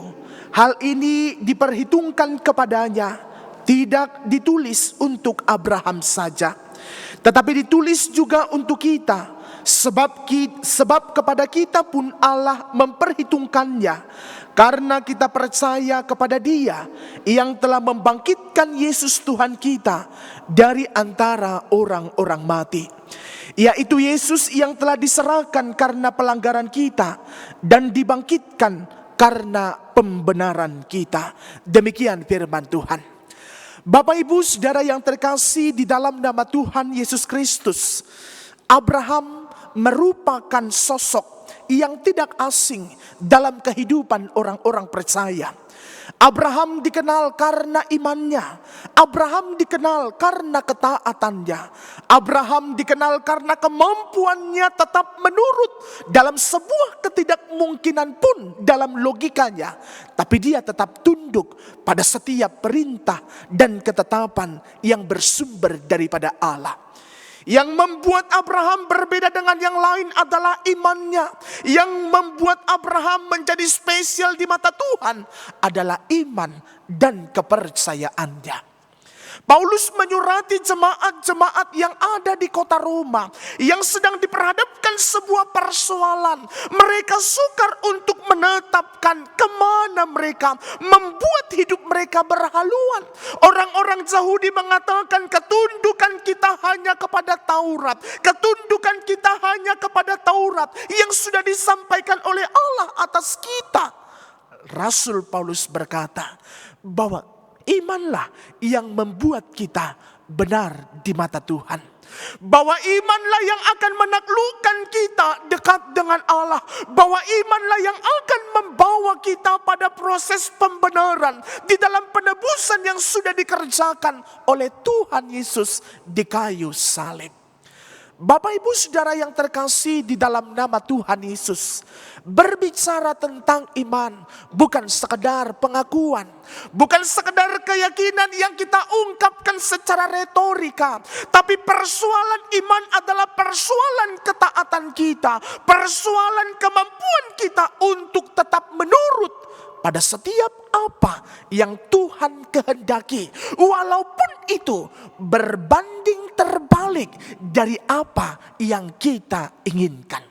hal ini diperhitungkan kepadanya, tidak ditulis untuk Abraham saja, tetapi ditulis juga untuk kita, sebab kepada kita pun Allah memperhitungkannya, karena kita percaya kepada Dia yang telah membangkitkan Yesus Tuhan kita dari antara orang-orang mati, yaitu Yesus yang telah diserahkan karena pelanggaran kita dan dibangkitkan karena pembenaran kita. Demikian firman Tuhan. Bapak, Ibu, Saudara yang terkasih di dalam nama Tuhan Yesus Kristus, Abraham merupakan sosok yang tidak asing dalam kehidupan orang-orang percaya. Abraham dikenal karena imannya, Abraham dikenal karena ketaatannya, Abraham dikenal karena kemampuannya tetap menurut dalam sebuah ketidakmungkinan pun dalam logikanya, tapi dia tetap tunduk pada setiap perintah dan ketetapan yang bersumber daripada Allah. Yang membuat Abraham berbeda dengan yang lain adalah imannya. Yang membuat Abraham menjadi spesial di mata Tuhan adalah iman dan kepercayaannya. Paulus menyurati jemaat-jemaat yang ada di kota Roma yang sedang diperhadapkan sebuah persoalan. Mereka sukar untuk menetapkan kemana mereka membuat hidup mereka berhaluan. Orang-orang Yahudi mengatakan ketundukan kita hanya kepada Taurat. Ketundukan kita hanya kepada Taurat yang sudah disampaikan oleh Allah atas kita. Rasul Paulus berkata bahwa imanlah yang membuat kita benar di mata Tuhan. Bahwa imanlah yang akan menaklukkan kita dekat dengan Allah. Bahwa imanlah yang akan membawa kita pada proses pembenaran di dalam penebusan yang sudah dikerjakan oleh Tuhan Yesus di kayu salib. Bapak, Ibu, Saudara yang terkasih di dalam nama Tuhan Yesus, berbicara tentang iman bukan sekedar pengakuan, bukan sekedar keyakinan yang kita ungkapkan secara retorika, tapi persoalan iman adalah persoalan ketaatan kita, persoalan kemampuan kita untuk tetap menurut pada setiap apa yang Tuhan kehendaki, walaupun itu berbanding terbalik dari apa yang kita inginkan.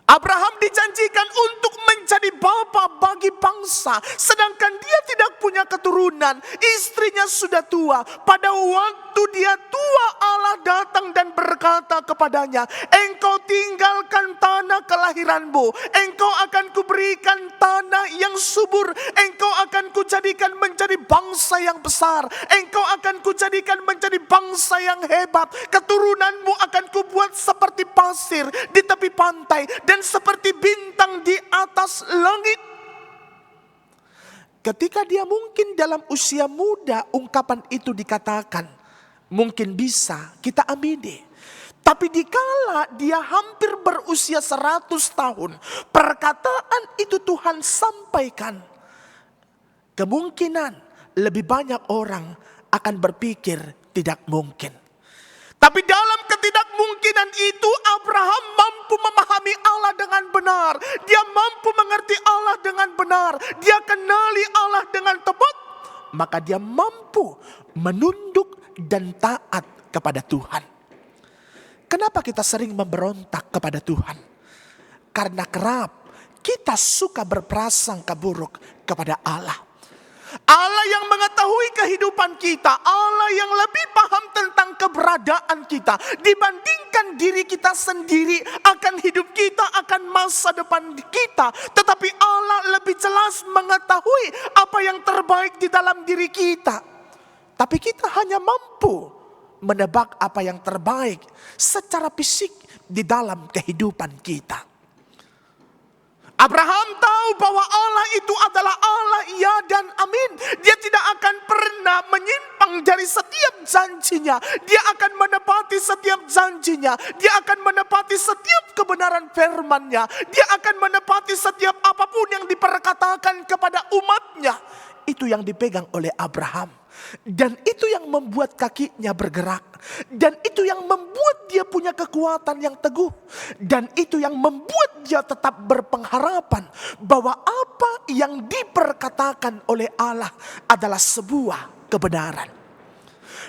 Abraham dijanjikan untuk menjadi bapa bagi bangsa, sedangkan dia tidak punya keturunan. Istrinya sudah tua. Pada waktu dia tua, Allah datang dan berkata kepadanya, engkau tinggalkan tanah kelahiranmu, engkau akan kuberikan tanah yang subur, engkau akan kujadikan menjadi bangsa yang besar, engkau akan kujadikan menjadi bangsa yang hebat, keturunanmu akan kubuat seperti pasir di tepi pantai dan seperti bintang di atas langit. Ketika dia mungkin dalam usia muda ungkapan itu dikatakan, mungkin bisa kita amini. Tapi dikala dia hampir berusia 100 tahun, perkataan itu Tuhan sampaikan. Kemungkinan lebih banyak orang akan berpikir tidak mungkin. Tapi dalam ketidakmungkinan itu Abraham mampu memahami Allah dengan benar. Dia mampu mengerti Allah dengan benar. Dia kenali Allah dengan tepat. Maka dia mampu menunduk dan taat kepada Tuhan. Kenapa kita sering memberontak kepada Tuhan? Karena kerap kita suka berprasangka buruk kepada Allah. Allah yang mengetahui kehidupan kita, Allah yang lebih paham tentang keberadaan kita dibandingkan diri kita sendiri, akan hidup kita, akan masa depan kita. Tetapi Allah lebih jelas mengetahui apa yang terbaik di dalam diri kita. Tapi kita hanya mampu menebak apa yang terbaik secara fisik di dalam kehidupan kita. Abraham tahu bahwa Allah itu adalah Allah ya dan amin. Dia tidak akan pernah menyimpang dari setiap janjinya. Dia akan menepati setiap janjinya. Dia akan menepati setiap kebenaran firman-Nya. Dia akan menepati setiap apapun yang diperkatakan kepada umatnya. Itu yang dipegang oleh Abraham. Dan itu yang membuat kakinya bergerak. Dan itu yang membuat dia punya kekuatan yang teguh. Dan itu yang membuat dia tetap berpengharapan bahwa apa yang diperkatakan oleh Allah adalah sebuah kebenaran.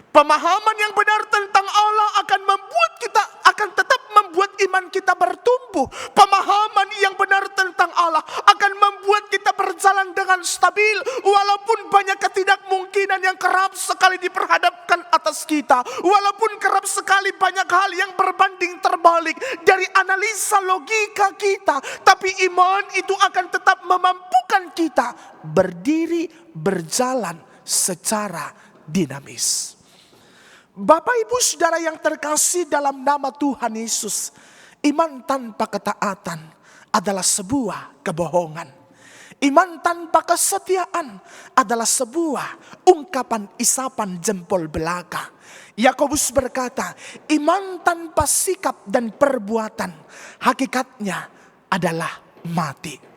Pemahaman yang benar tentang Allah akan membuat kita, akan tetap membuat iman kita bertumbuh. Pemahaman yang benar tentang Allah akan membuat kita berjalan dengan stabil. Walaupun banyak ketidakmungkinan yang kerap sekali diperhadapkan atas kita. Walaupun kerap sekali banyak hal yang berbanding terbalik dari analisa logika kita. Tapi iman itu akan tetap memampukan kita berdiri, berjalan secara dinamis. Bapak Ibu Saudara yang terkasih dalam nama Tuhan Yesus, iman tanpa ketaatan adalah sebuah kebohongan. Iman tanpa kesetiaan adalah sebuah ungkapan isapan jempol belaka. Yakobus berkata, iman tanpa sikap dan perbuatan hakikatnya adalah mati.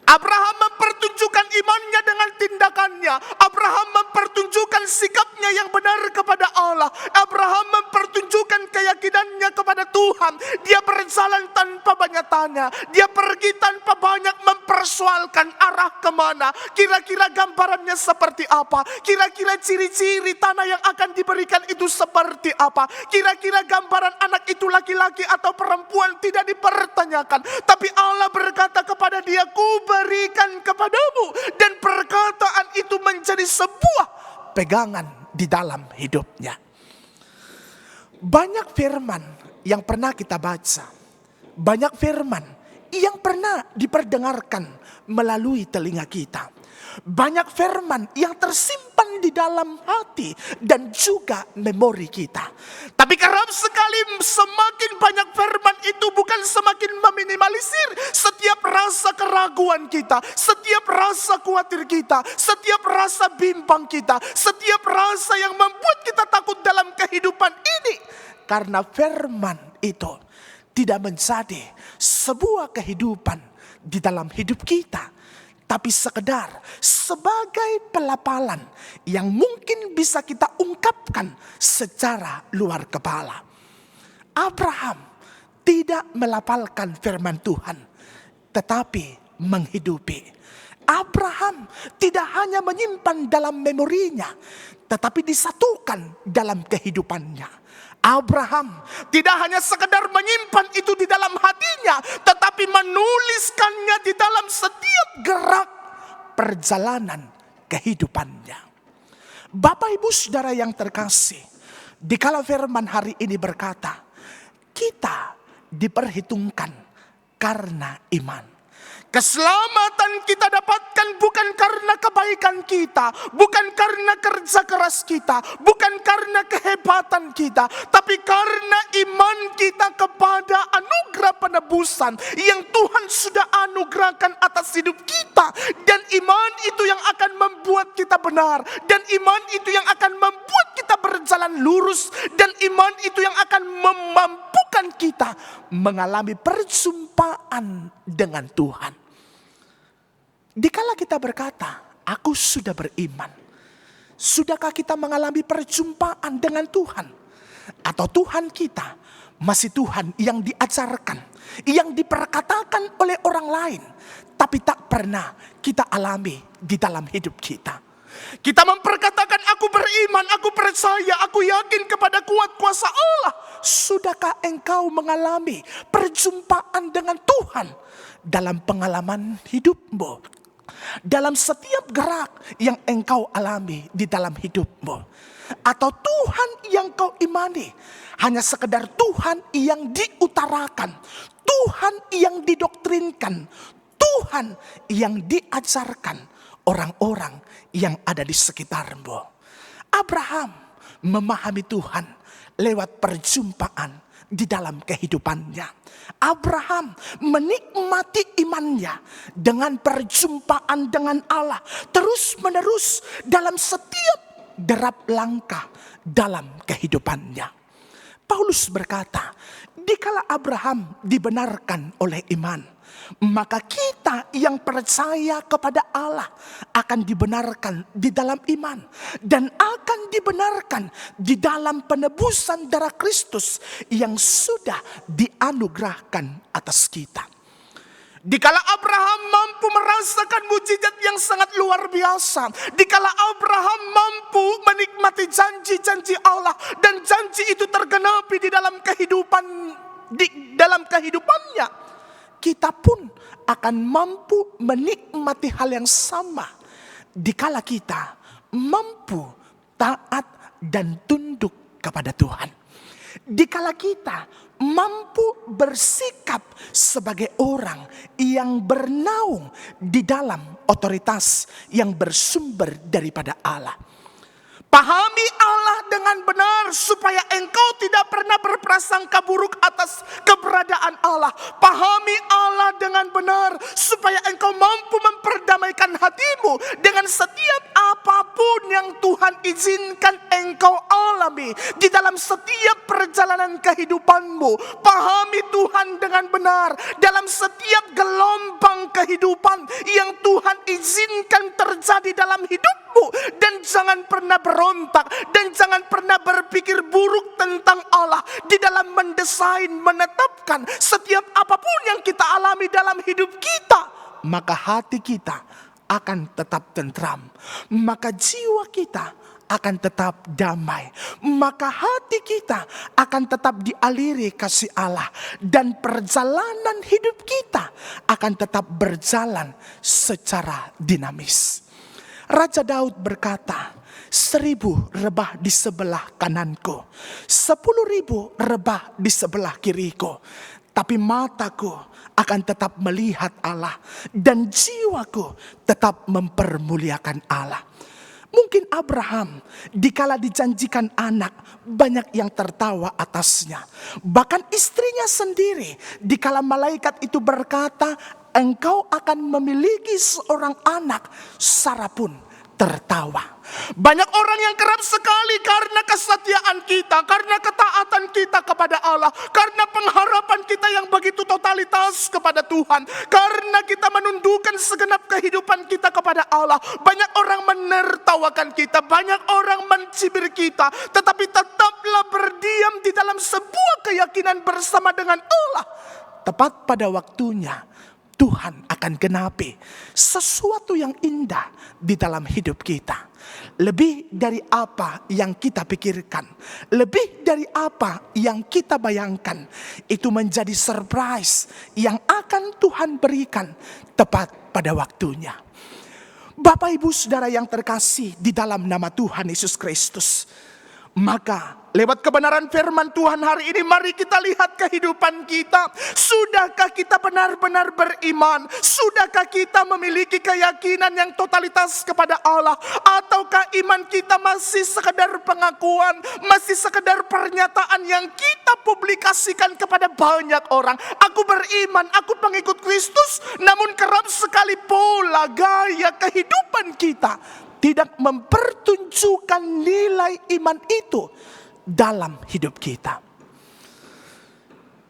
Abraham mempertunjukkan imannya dengan tindakannya. Abraham mempertunjukkan sikapnya yang benar kepada Allah. Abraham mempertunjukkan keyakinannya kepada Tuhan. Dia berjalan tanpa banyak tanya. Dia pergi tanpa banyak mempersoalkan arah kemana. Kira-kira gambarannya seperti apa? Kira-kira ciri-ciri tanah yang akan diberikan itu seperti apa? Kira-kira gambaran anak itu laki-laki atau perempuan tidak dipertanyakan. Tapi Allah berkata kepada dia, berikan kepadamu, dan perkataan itu menjadi sebuah pegangan di dalam hidupnya. Banyak firman yang pernah kita baca, banyak firman yang pernah diperdengarkan melalui telinga kita. Banyak firman yang tersimpan di dalam hati dan juga memori kita. Tapi kerap sekali semakin banyak firman itu bukan semakin meminimalisir setiap rasa keraguan kita, setiap rasa khawatir kita, setiap rasa bimbang kita, setiap rasa yang membuat kita takut dalam kehidupan ini. Karena firman itu tidak menjadi sebuah kehidupan di dalam hidup kita, tapi sekedar sebagai pelapalan yang mungkin bisa kita ungkapkan secara luar kepala. Abraham tidak melafalkan firman Tuhan, tetapi menghidupi. Abraham tidak hanya menyimpan dalam memorinya, tetapi disatukan dalam kehidupannya. Abraham tidak hanya sekedar menyimpan itu di dalam hatinya, tetapi menuliskannya di dalam setiap gerak perjalanan kehidupannya. Bapak Ibu Saudara yang terkasih, dikala firman hari ini berkata, kita diperhitungkan karena iman. Keselamatan kita dapatkan bukan karena kebaikan kita, bukan karena kerja keras kita, bukan karena kehebatan kita, tapi karena iman kita kepada anugerah penebusan yang Tuhan sudah anugerahkan atas hidup kita. Dan iman itu yang akan membuat kita benar, dan iman itu yang akan membuat kita berjalan lurus, dan iman itu yang akan memampukan kita mengalami perjumpaan dengan Tuhan. Dikala kita berkata, aku sudah beriman, Sudahkah kita mengalami perjumpaan dengan Tuhan? Atau Tuhan kita masih Tuhan yang diajarkan, yang diperkatakan oleh orang lain, tapi tak pernah kita alami di dalam hidup kita? Kita memperkatakan, aku beriman, aku percaya, aku yakin kepada kuat kuasa Allah. Sudahkah engkau mengalami perjumpaan dengan Tuhan dalam pengalaman hidupmu? Dalam setiap gerak yang engkau alami di dalam hidupmu? Atau Tuhan yang kau imani hanya sekedar Tuhan yang diutarakan, Tuhan yang didoktrinkan, Tuhan yang diajarkan orang-orang yang ada di sekitarmu? Abraham memahami Tuhan lewat perjumpaan di dalam kehidupannya. Abraham menikmati imannya dengan perjumpaan dengan Allah terus menerus dalam setiap derap langkah dalam kehidupannya. Paulus berkata, dikala Abraham dibenarkan oleh iman, maka kita yang percaya kepada Allah akan dibenarkan di dalam iman dan akan dibenarkan di dalam penebusan darah Kristus yang sudah dianugerahkan atas kita. Dikala Abraham mampu merasakan mujizat yang sangat luar biasa, dikala Abraham mampu menikmati janji-janji Allah dan janji itu tergenapi di dalam kehidupannya, kita pun akan mampu menikmati hal yang sama dikala kita mampu taat dan tunduk kepada Tuhan. Dikala kita mampu bersikap sebagai orang yang bernaung di dalam otoritas yang bersumber daripada Allah. Pahami Allah dengan benar supaya engkau tidak pernah berprasangka buruk atas keberadaan Allah. Pahami Allah dengan benar supaya engkau mampu memperdamaikan hatimu dengan setiap apapun yang Tuhan izinkan engkau alami di dalam setiap perjalanan kehidupanmu. Pahami Tuhan dengan benar dalam setiap gelombang kehidupan yang Tuhan izinkan terjadi dalam hidupmu, dan jangan pernah berontak dan jangan pernah berpikir buruk tentang Allah di dalam mendesain, menetapkan setiap apapun yang kita alami dalam hidup kita. Maka hati kita akan tetap tentram, maka jiwa kita akan tetap damai, maka hati kita akan tetap dialiri kasih Allah, dan perjalanan hidup kita akan tetap berjalan secara dinamis. Raja Daud berkata, 1000 rebah di sebelah kananku, 10.000 rebah di sebelah kiriku, tapi mataku akan tetap melihat Allah dan jiwaku tetap mempermuliakan Allah. Mungkin Abraham dikala dijanjikan anak, banyak yang tertawa atasnya. Bahkan istrinya sendiri dikala malaikat itu berkata, engkau akan memiliki seorang anak, Sarah pun tertawa. Banyak orang yang kerap sekali karena kesetiaan kita, karena ketaatan kita kepada Allah, karena pengharapan kita yang begitu totalitas kepada Tuhan, karena kita menundukkan segenap kehidupan kita kepada Allah, banyak orang menertawakan kita, banyak orang mencibir kita, tetapi tetaplah berdiam di dalam sebuah keyakinan bersama dengan Allah. Tepat pada waktunya Tuhan akan genapi sesuatu yang indah di dalam hidup kita. Lebih dari apa yang kita pikirkan, lebih dari apa yang kita bayangkan, itu menjadi surprise yang akan Tuhan berikan tepat pada waktunya. Bapak Ibu Saudara yang terkasih di dalam nama Tuhan Yesus Kristus, maka lewat kebenaran firman Tuhan hari ini, mari kita lihat kehidupan kita. Sudahkah kita benar-benar beriman? Sudahkah kita memiliki keyakinan yang totalitas kepada Allah? Ataukah iman kita masih sekedar pengakuan, masih sekedar pernyataan yang kita publikasikan kepada banyak orang? Aku beriman, aku pengikut Kristus, namun kerap sekali pola gaya kehidupan kita tidak mempertunjukkan nilai iman itu dalam hidup kita.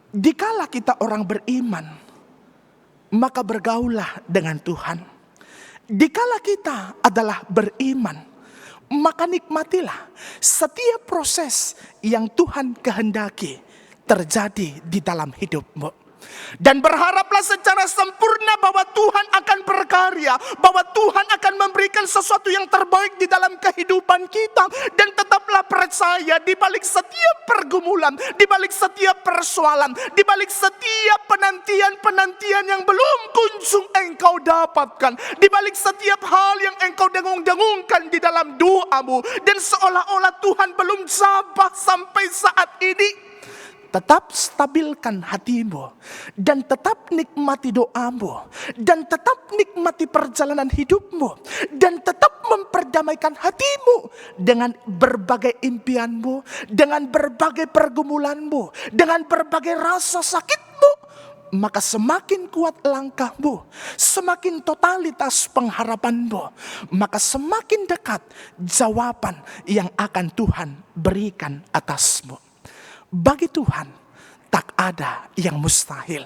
Dikala kita orang beriman, maka bergaullah dengan Tuhan. Dikala kita adalah beriman, maka nikmatilah setiap proses yang Tuhan kehendaki terjadi di dalam hidupmu. Dan berharaplah secara sempurna bahwa Tuhan akan berkarya, bahwa Tuhan akan memberikan sesuatu yang terbaik di dalam kehidupan kita. Dan tetaplah percaya di balik setiap pergumulan, di balik setiap persoalan, di balik setiap penantian-penantian yang belum kunjung engkau dapatkan, di balik setiap hal yang engkau dengung-dengungkan di dalam doamu, dan seolah-olah Tuhan belum sabar sampai saat ini, tetap stabilkan hatimu, dan tetap nikmati doamu, dan tetap nikmati perjalanan hidupmu, dan tetap memperdamaikan hatimu dengan berbagai impianmu, dengan berbagai pergumulanmu, dengan berbagai rasa sakitmu. Maka semakin kuat langkahmu, semakin totalitas pengharapanmu, maka semakin dekat jawaban yang akan Tuhan berikan atasmu. Bagi Tuhan tak ada yang mustahil.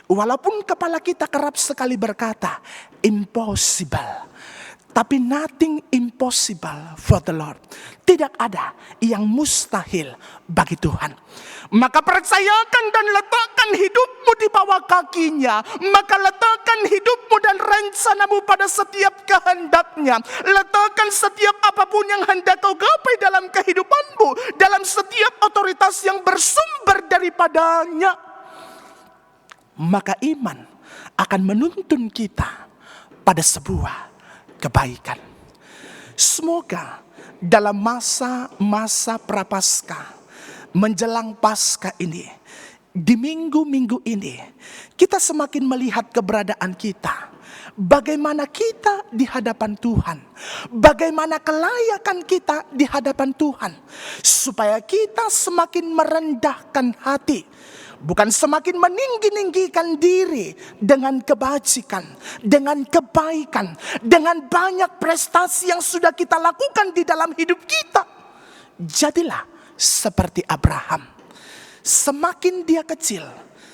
Walaupun kepala kita kerap sekali berkata impossible, tapi nothing impossible for the Lord. Tidak ada yang mustahil bagi Tuhan. Maka percayakan dan letakkan hidupmu di bawah kakinya. Maka letakkan hidupmu dan rencanamu pada setiap kehendaknya. Letakkan setiap apapun yang hendak kau gapai dalam kehidupanmu, dalam setiap otoritas yang bersumber daripadanya. Maka iman akan menuntun kita pada sebuah kebaikan. Semoga dalam masa-masa prapaskah, menjelang Paskah ini, di minggu-minggu ini, kita semakin melihat keberadaan kita. Bagaimana kita di hadapan Tuhan, bagaimana kelayakan kita di hadapan Tuhan, supaya kita semakin merendahkan hati, bukan semakin meninggi-ninggikan diri dengan kebajikan, dengan kebaikan, dengan banyak prestasi yang sudah kita lakukan di dalam hidup kita. Jadilah seperti Abraham. Semakin dia kecil,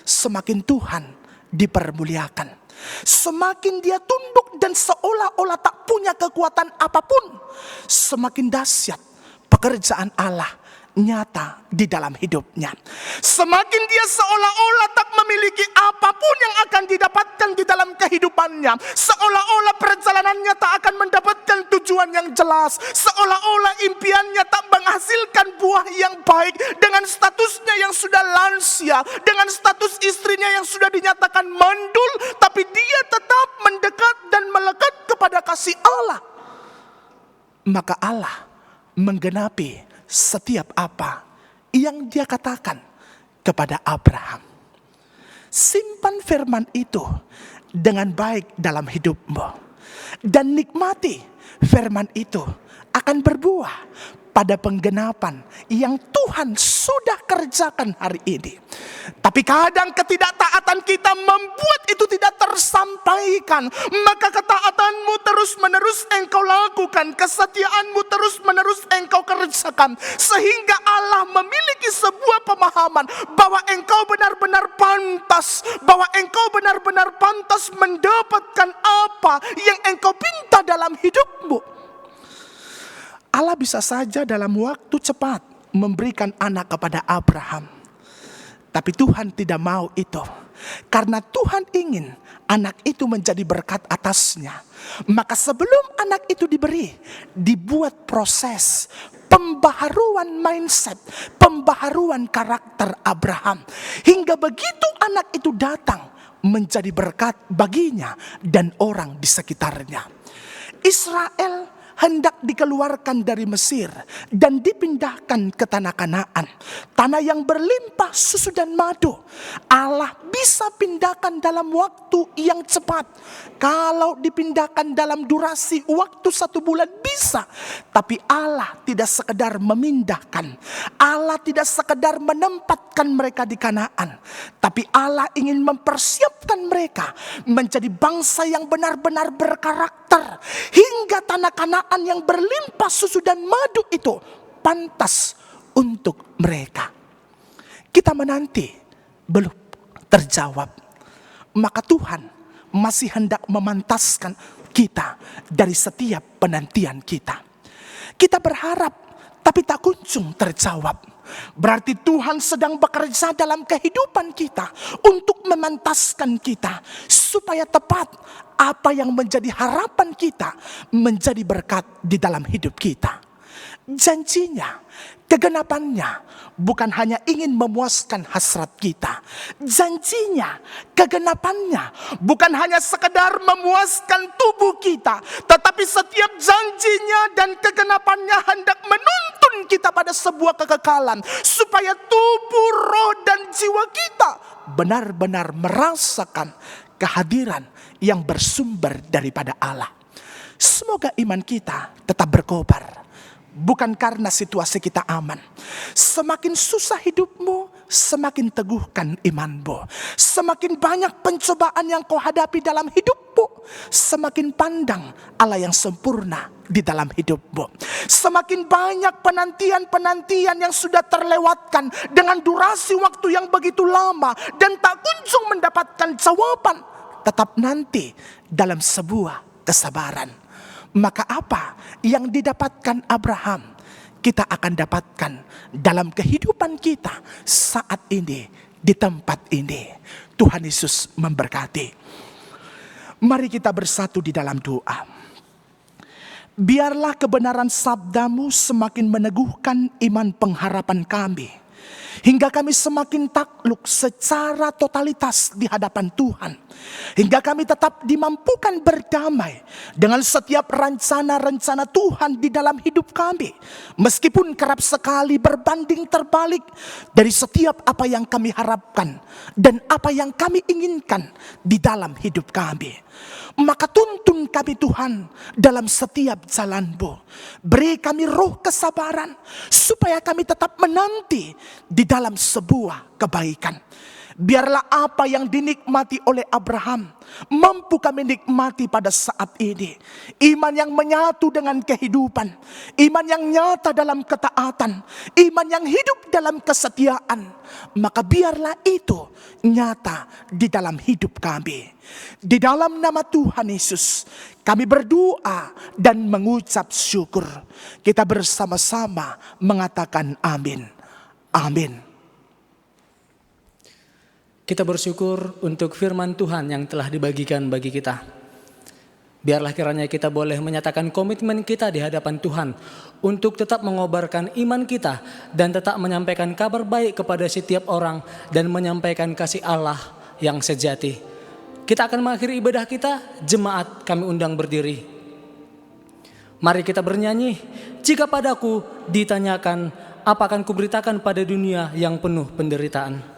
semakin Tuhan dipermuliakan. Semakin dia tunduk dan seolah-olah tak punya kekuatan apapun, semakin dahsyat pekerjaan Allah nyata di dalam hidupnya. Semakin dia seolah-olah tak memiliki apapun yang akan didapatkan di dalam kehidupannya, seolah-olah perjalanannya tak akan mendapatkan tujuan yang jelas, seolah-olah impiannya tak menghasilkan buah yang baik, dengan statusnya yang sudah lansia, dengan status istrinya yang sudah dinyatakan mandul, tapi dia tetap mendekat dan melekat kepada kasih Allah. Maka Allah menggenapi setiap apa yang dia katakan kepada Abraham. Simpan firman itu dengan baik dalam hidupmu, dan nikmati firman itu akan berbuah pada penggenapan yang Tuhan sudah kerjakan hari ini. Tapi kadang ketidaktaatan kita membuat itu tidak tersampaikan. Maka ketaatanmu terus-menerus engkau lakukan, kesetiaanmu terus-menerus engkau kerjakan, sehingga Allah memiliki sebuah pemahaman bahwa engkau benar-benar pantas, bahwa engkau benar-benar pantas mendapatkan apa yang engkau pinta dalam hidupmu. Allah bisa saja dalam waktu cepat memberikan anak kepada Abraham. Tapi Tuhan tidak mau itu. Karena Tuhan ingin anak itu menjadi berkat atasnya. Maka sebelum anak itu diberi, dibuat proses pembaharuan mindset, pembaharuan karakter Abraham. Hingga begitu anak itu datang, menjadi berkat baginya dan orang di sekitarnya. Israel hendak dikeluarkan dari Mesir dan dipindahkan ke tanah Kanaan, tanah yang berlimpah susu dan madu. Allah bisa pindahkan dalam waktu yang cepat. Kalau dipindahkan dalam durasi waktu 1 bulan bisa. Tapi Allah tidak sekedar memindahkan, Allah tidak sekedar menempatkan mereka di Kanaan, tapi Allah ingin mempersiapkan mereka menjadi bangsa yang benar-benar berkarakter, hingga tanah Kanaan yang berlimpah susu dan madu itu pantas untuk mereka. Kita menanti belum terjawab, maka Tuhan masih hendak memantaskan kita dari setiap penantian kita. Kita berharap, tapi tak kunjung terjawab. Berarti Tuhan sedang bekerja dalam kehidupan kita untuk memantaskan kita supaya tepat apa yang menjadi harapan kita menjadi berkat di dalam hidup kita. Janjinya, kegenapannya bukan hanya ingin memuaskan hasrat kita. Janjinya, kegenapannya bukan hanya sekedar memuaskan tubuh kita, tetapi setiap janjinya dan kegenapannya hendak menuntun kita pada sebuah kekekalan, supaya tubuh, roh, dan jiwa kita benar-benar merasakan kehadiran yang bersumber daripada Allah. Semoga iman kita tetap berkobar. Bukan karena situasi kita aman. Semakin susah hidupmu, semakin teguhkan imanmu. Semakin banyak pencobaan yang kau hadapi dalam hidupmu, semakin pandang Allah yang sempurna di dalam hidupmu. Semakin banyak penantian-penantian yang sudah terlewatkan dengan durasi waktu yang begitu lama dan tak kunjung mendapatkan jawaban, tetap nanti dalam sebuah kesabaran. Maka apa yang didapatkan Abraham, kita akan dapatkan dalam kehidupan kita saat ini, di tempat ini. Tuhan Yesus memberkati. Mari kita bersatu di dalam doa. Biarlah kebenaran sabdamu semakin meneguhkan iman pengharapan kami, hingga kami semakin takluk secara totalitas di hadapan Tuhan. Hingga kami tetap dimampukan berdamai dengan setiap rencana-rencana Tuhan di dalam hidup kami. Meskipun kerap sekali berbanding terbalik dari setiap apa yang kami harapkan dan apa yang kami inginkan di dalam hidup kami. Maka tuntun kami Tuhan dalam setiap jalan-Mu. Beri kami roh kesabaran supaya kami tetap menanti di dalam sebuah kebaikan. Biarlah apa yang dinikmati oleh Abraham mampu kami nikmati pada saat ini. Iman yang menyatu dengan kehidupan, iman yang nyata dalam ketaatan, iman yang hidup dalam kesetiaan. Maka biarlah itu nyata di dalam hidup kami. Di dalam nama Tuhan Yesus kami berdoa dan mengucap syukur. Kita bersama-sama mengatakan amin. Amin. Kita bersyukur untuk firman Tuhan yang telah dibagikan bagi kita. Biarlah kiranya kita boleh menyatakan komitmen kita di hadapan Tuhan untuk tetap mengobarkan iman kita dan tetap menyampaikan kabar baik kepada setiap orang dan menyampaikan kasih Allah yang sejati. Kita akan mengakhiri ibadah kita, jemaat kami undang berdiri. Mari kita bernyanyi, jika padaku ditanyakan, apa akan kuberitakan pada dunia yang penuh penderitaan.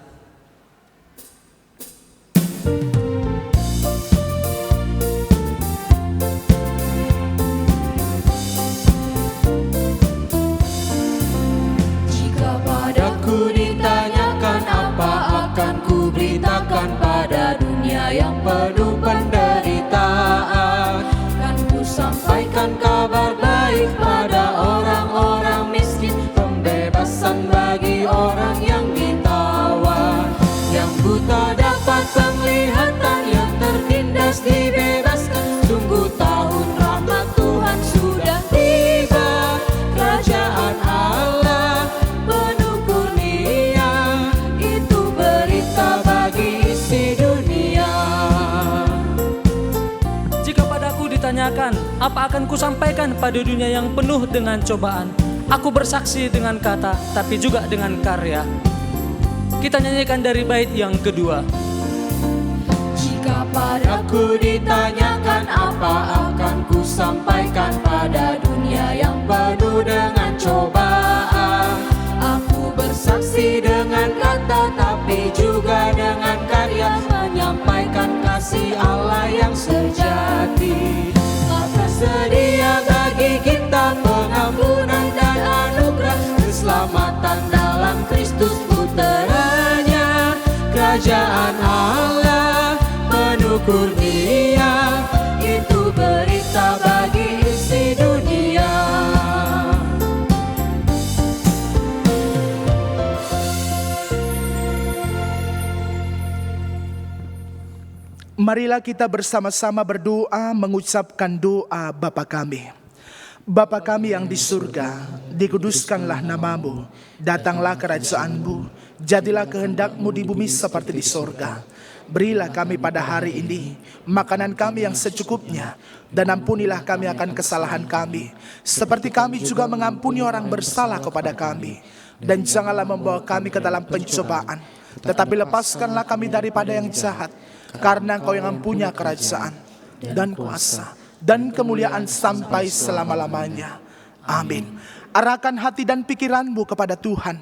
Padaku ditanyakan apa akan kuberitakan pada dunia yang penuh penderitaan. Kan ku sampaikan kabar baik pada orang-orang miskin, pembebasan bagi orang yang ditawan, yang buta dapat penglihatan, yang tertindas dibebaskan. Sungguh tahun rahmat Tuhan sudah tiba, kerajaan Allah penuh kurnia, itu berita bagi isi dunia. Jika padaku ditanyakan, apa akan kusampaikan pada dunia yang penuh dengan cobaan? Aku bersaksi dengan kata, tapi juga dengan karya. Kita nyanyikan dari bait yang kedua. Jika padaku ditanyakan, apa akan kusampaikan pada dunia yang penuh dengan cobaan? Aku bersaksi dengan kata, tapi juga dengan karya, menyampaikan kasih Allah yang sejati. Tersedia bagi kita pengampunan dan anugerah, keselamatan dalam Kristus puteranya. Kerajaan Allah penuh kurnia, itu berita bagi isi dunia. Marilah kita bersama-sama berdoa mengucapkan doa Bapa kami. Bapa kami yang di surga, dikuduskanlah namamu, datanglah kerajaan-Mu, jadilah kehendak-Mu di bumi seperti di surga. Berilah kami pada hari ini makanan kami yang secukupnya, dan ampunilah kami akan kesalahan kami, seperti kami juga mengampuni orang bersalah kepada kami. Dan janganlah membawa kami ke dalam pencobaan, tetapi lepaskanlah kami daripada yang jahat, karena Engkau yang mempunyai kerajaan dan kuasa dan kemuliaan sampai selama-lamanya. Amin. Arahkan hati dan pikiranmu kepada Tuhan.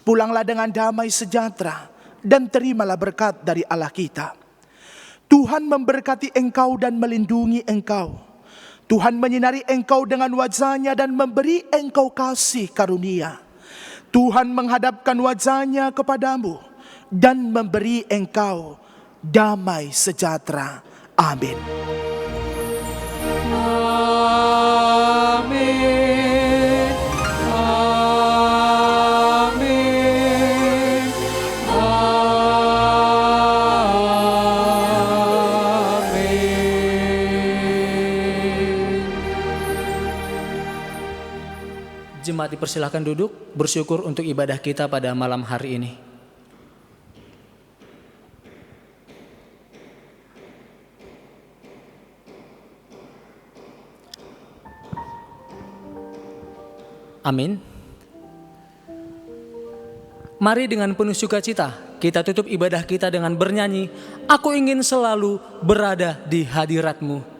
Pulanglah dengan damai sejahtera dan terimalah berkat dari Allah kita. Tuhan memberkati engkau dan melindungi engkau. Tuhan menyinari engkau dengan wajah-Nya dan memberi engkau kasih karunia. Tuhan menghadapkan wajah-Nya kepadamu dan memberi engkau damai sejahtera. Amin. Amin. Amin. Amin. Jemaat dipersilahkan duduk, bersyukur untuk ibadah kita pada malam hari ini. Amin. Mari dengan penuh sukacita kita tutup ibadah kita dengan bernyanyi, Aku ingin selalu berada di hadirat-Mu.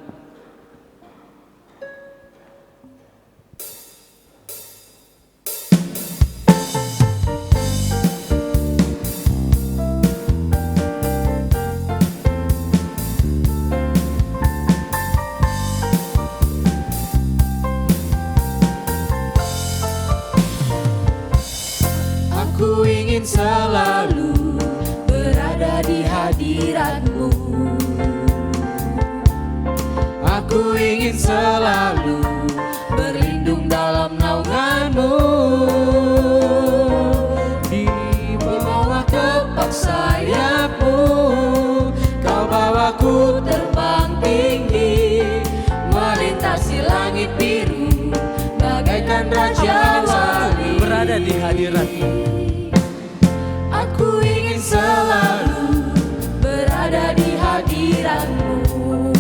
Aku ingin selalu berada di hadirat-Mu. Aku ingin selalu berlindung dalam naungan-Mu. Di bawah kepak sayap-Mu, Kau bawaku terbang tinggi, melintasi langit biru, bagaikan raja wali. Berada di hadirat-Mu. Aku ingin selalu berada di hadirat-Mu.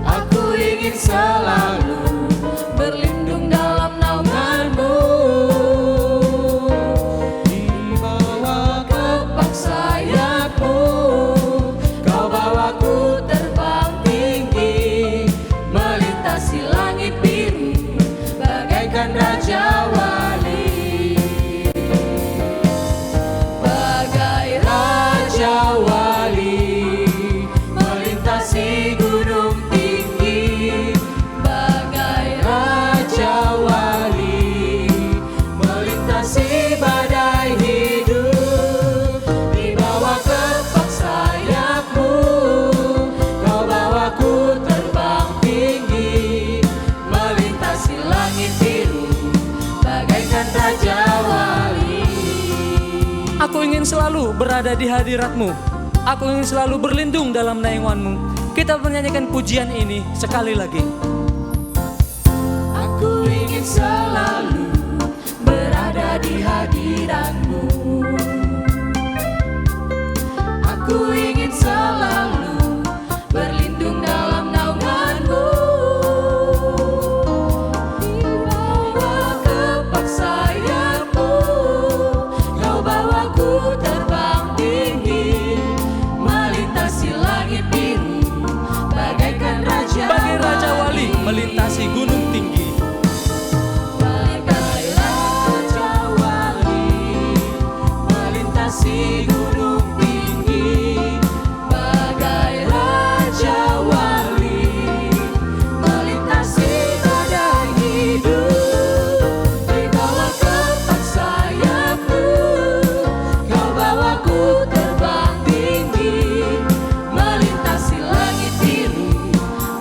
Aku ingin selalu berlindung dalam naungan-Mu. Di bawah kepak sayap-Mu, Kau bawaku terbang tinggi, melintasi langit biru, bagaikan raja wali. Bagai raja wali, melintasi gunung tinggi. Bagai raja wali, melintasi badai hidup. Di bawah kepak sayap-Mu, Kau bawaku terbang tinggi, melintasi langit biru, bagaikan raja wali. Aku ingin selalu berada di hadirat-Mu. Aku ingin selalu berlindung dalam naungan-Mu. Kita menyanyikan pujian ini sekali lagi. Aku ingin selalu berada di hadirat-Mu. Aku ingin selalu berlindung dalam naungan-Mu. Di bawah kepak sayap-Mu, Kau bawaku terbang tinggi, melintasi langit biru, bagaikan raja Bagai raja wali melintasi gunung tinggi. Bagai raja wali, melintasi gunung tinggi. Bagai raja wali, melintasi badai hidup. Di bawah kepak sayap-Mu, Kau bawaku terbang tinggi, melintasi langit biru,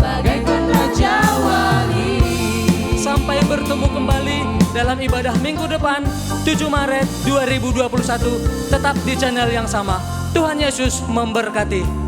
bagaikan raja wali. Sampai bertemu kembali dalam ibadah minggu depan 7 Maret 2021, tetap di channel yang sama. Tuhan Yesus memberkati.